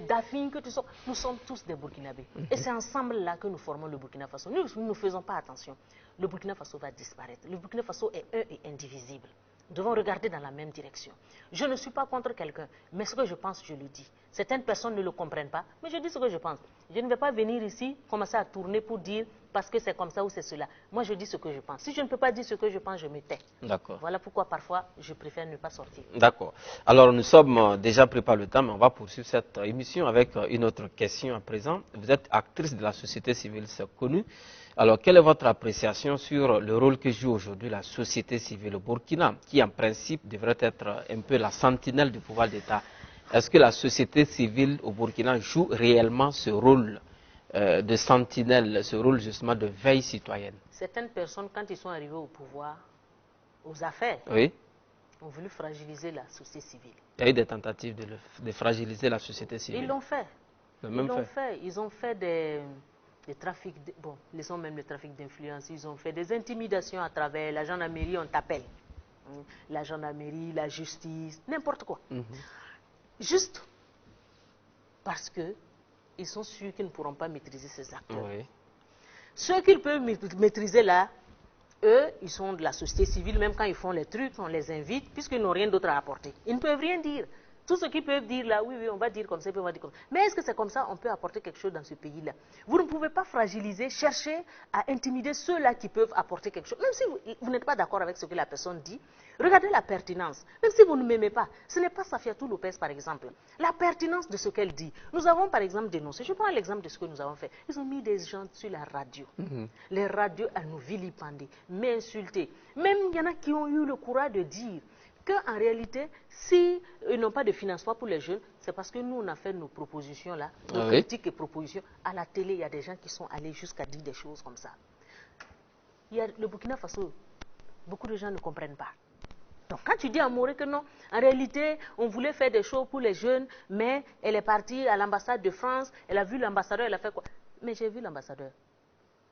Dafine, que tu sois... Nous sommes tous des Burkinabés. Et c'est ensemble là que nous formons le Burkina Faso. Nous ne faisons pas attention. Le Burkina Faso va disparaître. Le Burkina Faso est un et indivisible. Nous devons regarder dans la même direction. Je ne suis pas contre quelqu'un, mais ce que je pense, je le dis. Certaines personnes ne le comprennent pas, mais je dis ce que je pense. Je ne vais pas venir ici, commencer à tourner pour dire parce que c'est comme ça ou c'est cela. Moi, je dis ce que je pense. Si je ne peux pas dire ce que je pense, je me tais. D'accord. Voilà pourquoi parfois, je préfère ne pas sortir. D'accord. Alors, nous sommes déjà pris par le temps, mais on va poursuivre cette émission avec une autre question à présent. Vous êtes actrice de la société civile, c'est connu. Alors, quelle est votre appréciation sur le rôle que joue aujourd'hui la société civile au Burkina, qui en principe devrait être un peu la sentinelle du pouvoir d'État? Est-ce que la société civile au Burkina joue réellement ce rôle de sentinelle, ce rôle justement de veille citoyenne? Certaines personnes, quand ils sont arrivés au pouvoir, aux affaires, ont voulu fragiliser la société civile. Il y a eu des tentatives de fragiliser la société civile. Ils l'ont fait. Ils ont fait des trafics, bon, ils ont même le trafic d'influence, ils ont fait des intimidations à travers la gendarmerie, on t'appelle. La gendarmerie, la justice, n'importe quoi. Juste parce qu'ils sont sûrs qu'ils ne pourront pas maîtriser ces acteurs. Ceux qu'ils peuvent maîtriser là, eux, ils sont de la société civile, même quand ils font les trucs, on les invite, puisqu'ils n'ont rien d'autre à apporter. Ils ne peuvent rien dire. Tout ce qu'ils peuvent dire là, oui, on va dire comme ça, on va dire comme ça. Mais est-ce que c'est comme ça, on peut apporter quelque chose dans ce pays-là? Vous ne pouvez pas fragiliser, chercher à intimider ceux-là qui peuvent apporter quelque chose. Même si vous n'êtes pas d'accord avec ce que la personne dit, regardez la pertinence. Même si vous ne m'aimez pas, ce n'est pas Safiatou Lopez par exemple. La pertinence de ce qu'elle dit. Nous avons par exemple dénoncé, je prends l'exemple de ce que nous avons fait. Ils ont mis des gens sur la radio. Les radios à nous vilipender, m'insulter. Même il y en a qui ont eu le courage de dire qu'en réalité, s'ils n'ont pas de financement pour les jeunes, c'est parce que nous, on a fait nos propositions là, nos critiques et propositions. À la télé, il y a des gens qui sont allés jusqu'à dire des choses comme ça. Il y a le Burkina Faso, beaucoup de gens ne comprennent pas. Donc quand tu dis à Moré que non, en réalité, on voulait faire des choses pour les jeunes, mais elle est partie à l'ambassade de France, elle a vu l'ambassadeur, elle a fait quoi? Mais j'ai vu l'ambassadeur.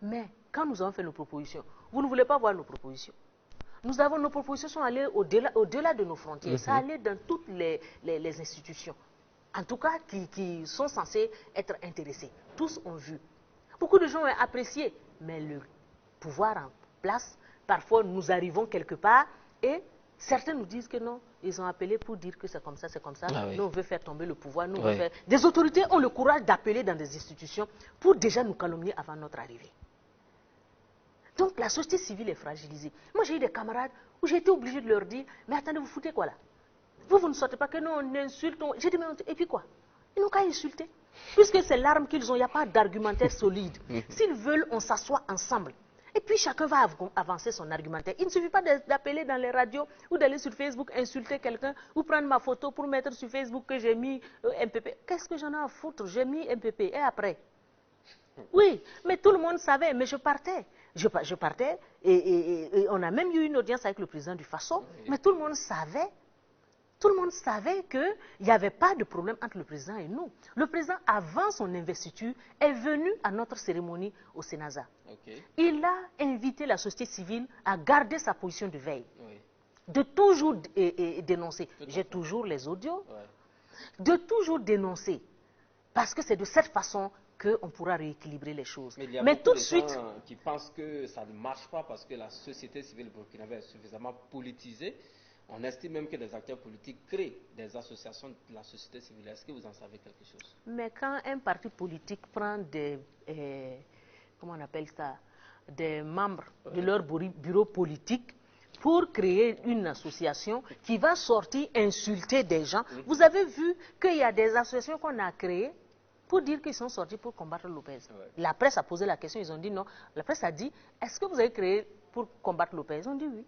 Mais quand nous avons fait nos propositions, vous ne voulez pas voir nos propositions. Nos propositions sont allées au-delà de nos frontières, ça allait dans toutes les institutions, en tout cas qui sont censées être intéressées. Tous ont vu. Beaucoup de gens ont apprécié, mais le pouvoir en place, parfois nous arrivons quelque part et certains nous disent que non, ils ont appelé pour dire que c'est comme ça, nous on veut faire tomber le pouvoir, nous on veut faire... Des autorités ont le courage d'appeler dans des institutions pour déjà nous calomnier avant notre arrivée. Donc la société civile est fragilisée. Moi j'ai eu des camarades où j'ai été obligé de leur dire, mais attendez, vous foutez quoi là? Vous ne sortez pas que nous on insulte, j'ai dit, mais et puis quoi? Ils n'ont qu'à insulter. Puisque c'est l'arme qu'ils ont, il n'y a pas d'argumentaire solide. S'ils veulent, on s'assoit ensemble. Et puis chacun va avancer son argumentaire. Il ne suffit pas d'appeler dans les radios ou d'aller sur Facebook insulter quelqu'un ou prendre ma photo pour mettre sur Facebook que j'ai mis MPP. Qu'est-ce que j'en ai à foutre? J'ai mis MPP. Et après? Oui, mais tout le monde savait, mais je partais. Je partais et on a même eu une audience avec le président du Faso, mais tout le monde savait. Tout le monde savait qu'il n'y avait pas de problème entre le président et nous. Le président, avant son investiture, est venu à notre cérémonie au Sénasa. Il a invité la société civile à garder sa position de veille, de toujours dénoncer. J'ai toujours les audios, de toujours dénoncer, parce que c'est de cette façon qu'on pourra rééquilibrer les choses. Mais il y a beaucoup de gens qui pensent que ça ne marche pas parce que la société civile burkinabé est suffisamment politisée. On estime même que les acteurs politiques créent des associations de la société civile. Est-ce que vous en savez quelque chose? Mais quand un parti politique prend des, comment on appelle ça, des membres de leur bureau politique pour créer une association qui va sortir insulter des gens, vous avez vu qu'il y a des associations qu'on a créées pour dire qu'ils sont sortis pour combattre Lopez. La presse a posé la question, ils ont dit non. La presse a dit, est-ce que vous avez créé pour combattre Lopez? Ils ont dit oui.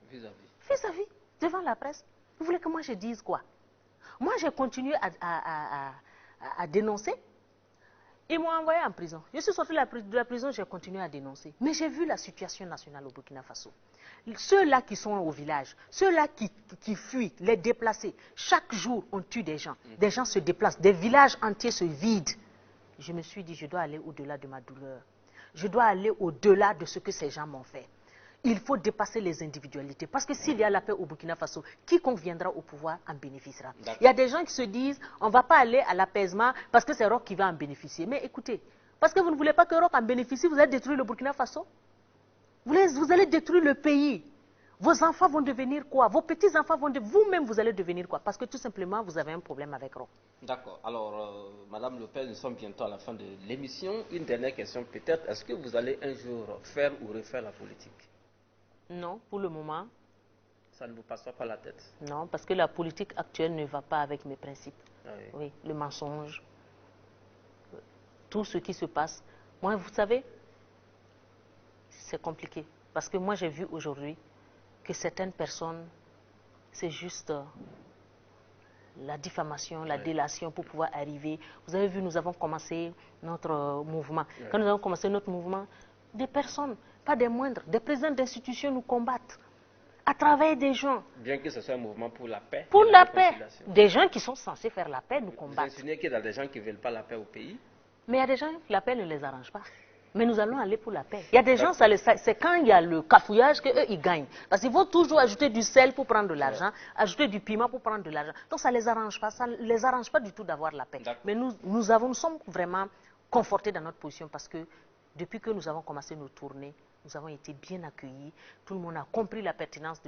Vis-à-vis. Vis-à-vis. Devant la presse. Vous voulez que moi je dise quoi? Moi j'ai continué à dénoncer. Ils m'ont envoyé en prison. Je suis sorti de la prison, j'ai continué à dénoncer. Mais j'ai vu la situation nationale au Burkina Faso. Ceux-là qui sont au village, ceux-là qui fuient, les déplacés, chaque jour on tue des gens. Des gens se déplacent, des villages entiers se vident. Je me suis dit, je dois aller au-delà de ma douleur. Je dois aller au-delà de ce que ces gens m'ont fait. Il faut dépasser les individualités. Parce que s'il y a la paix au Burkina Faso, quiconque viendra au pouvoir en bénéficiera. Il y a des gens qui se disent, on ne va pas aller à l'apaisement parce que c'est Roch qui va en bénéficier. Mais écoutez, parce que vous ne voulez pas que Roch en bénéficie, vous allez détruire le Burkina Faso. Vous allez détruire le pays. Vos enfants vont devenir quoi? Vos petits-enfants vont devenir... Vous-même, vous allez devenir quoi? Parce que tout simplement, vous avez un problème avec Roch. D'accord. Alors, Madame Lopez, nous sommes bientôt à la fin de l'émission. Une dernière question peut-être. Est-ce que vous allez un jour faire ou refaire la politique? Non, pour le moment. Ça ne vous passe pas par la tête? Non, parce que la politique actuelle ne va pas avec mes principes. Oui, le mensonge, tout ce qui se passe. Moi, vous savez, c'est compliqué. Parce que moi, j'ai vu aujourd'hui que certaines personnes, c'est juste la diffamation, la délation pour pouvoir arriver. Vous avez vu, nous avons commencé notre mouvement. Quand nous avons commencé notre mouvement, des personnes, pas des moindres, des présidents d'institutions nous combattent à travers des gens. Bien que ce soit un mouvement pour la paix. Pour la paix. Des gens qui sont censés faire la paix nous combattent. Vous insinuez qu'il y a des gens qui ne veulent pas la paix au pays? Mais il y a des gens, la paix ne les arrange pas. Mais nous allons aller pour la paix. Il y a des gens, c'est quand il y a le cafouillage qu'eux, ils gagnent. Parce qu'il faut toujours ajouter du sel pour prendre de l'argent, ajouter du piment pour prendre de l'argent. Donc ça ne les arrange pas. Ça ne les arrange pas du tout d'avoir la paix. Mais nous sommes vraiment confortés dans notre position parce que depuis que nous avons commencé nos tournées, nous avons été bien accueillis. Tout le monde a compris la pertinence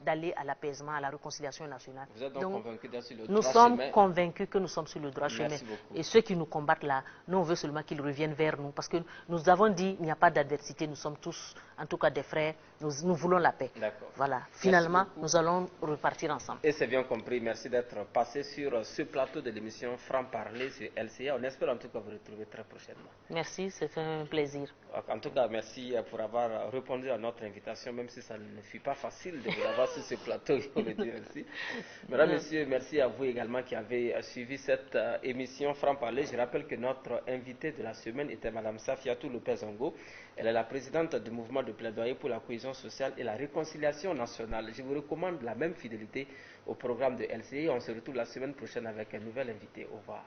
d'aller à l'apaisement, à la réconciliation nationale. Vous êtes donc convaincus d'être sur le droit chemin? Nous sommes convaincus que nous sommes sur le droit chemin. Et ceux qui nous combattent là, nous on veut seulement qu'ils reviennent vers nous. Parce que nous avons dit, il n'y a pas d'adversité, nous sommes tous, en tout cas des frères, nous voulons la paix. Voilà. Finalement, nous allons repartir ensemble. Et c'est bien compris. Merci d'être passé sur ce plateau de l'émission Franc Parler sur LCA. On espère en tout cas vous retrouver très prochainement. Merci, c'est un plaisir. En tout cas, merci pour avoir répondu à notre invitation, même si ça ne fut pas facile de vous avoir sur ce plateau, il faut le dire ainsi. Mesdames, Messieurs, merci à vous également qui avez suivi cette émission Franc-Parler. Je rappelle que notre invitée de la semaine était Mme Safiatou Lopez-Ongo. Elle est la présidente du mouvement de plaidoyer pour la cohésion sociale et la réconciliation nationale. Je vous recommande la même fidélité au programme de LCI. On se retrouve la semaine prochaine avec un nouvel invité. Au revoir.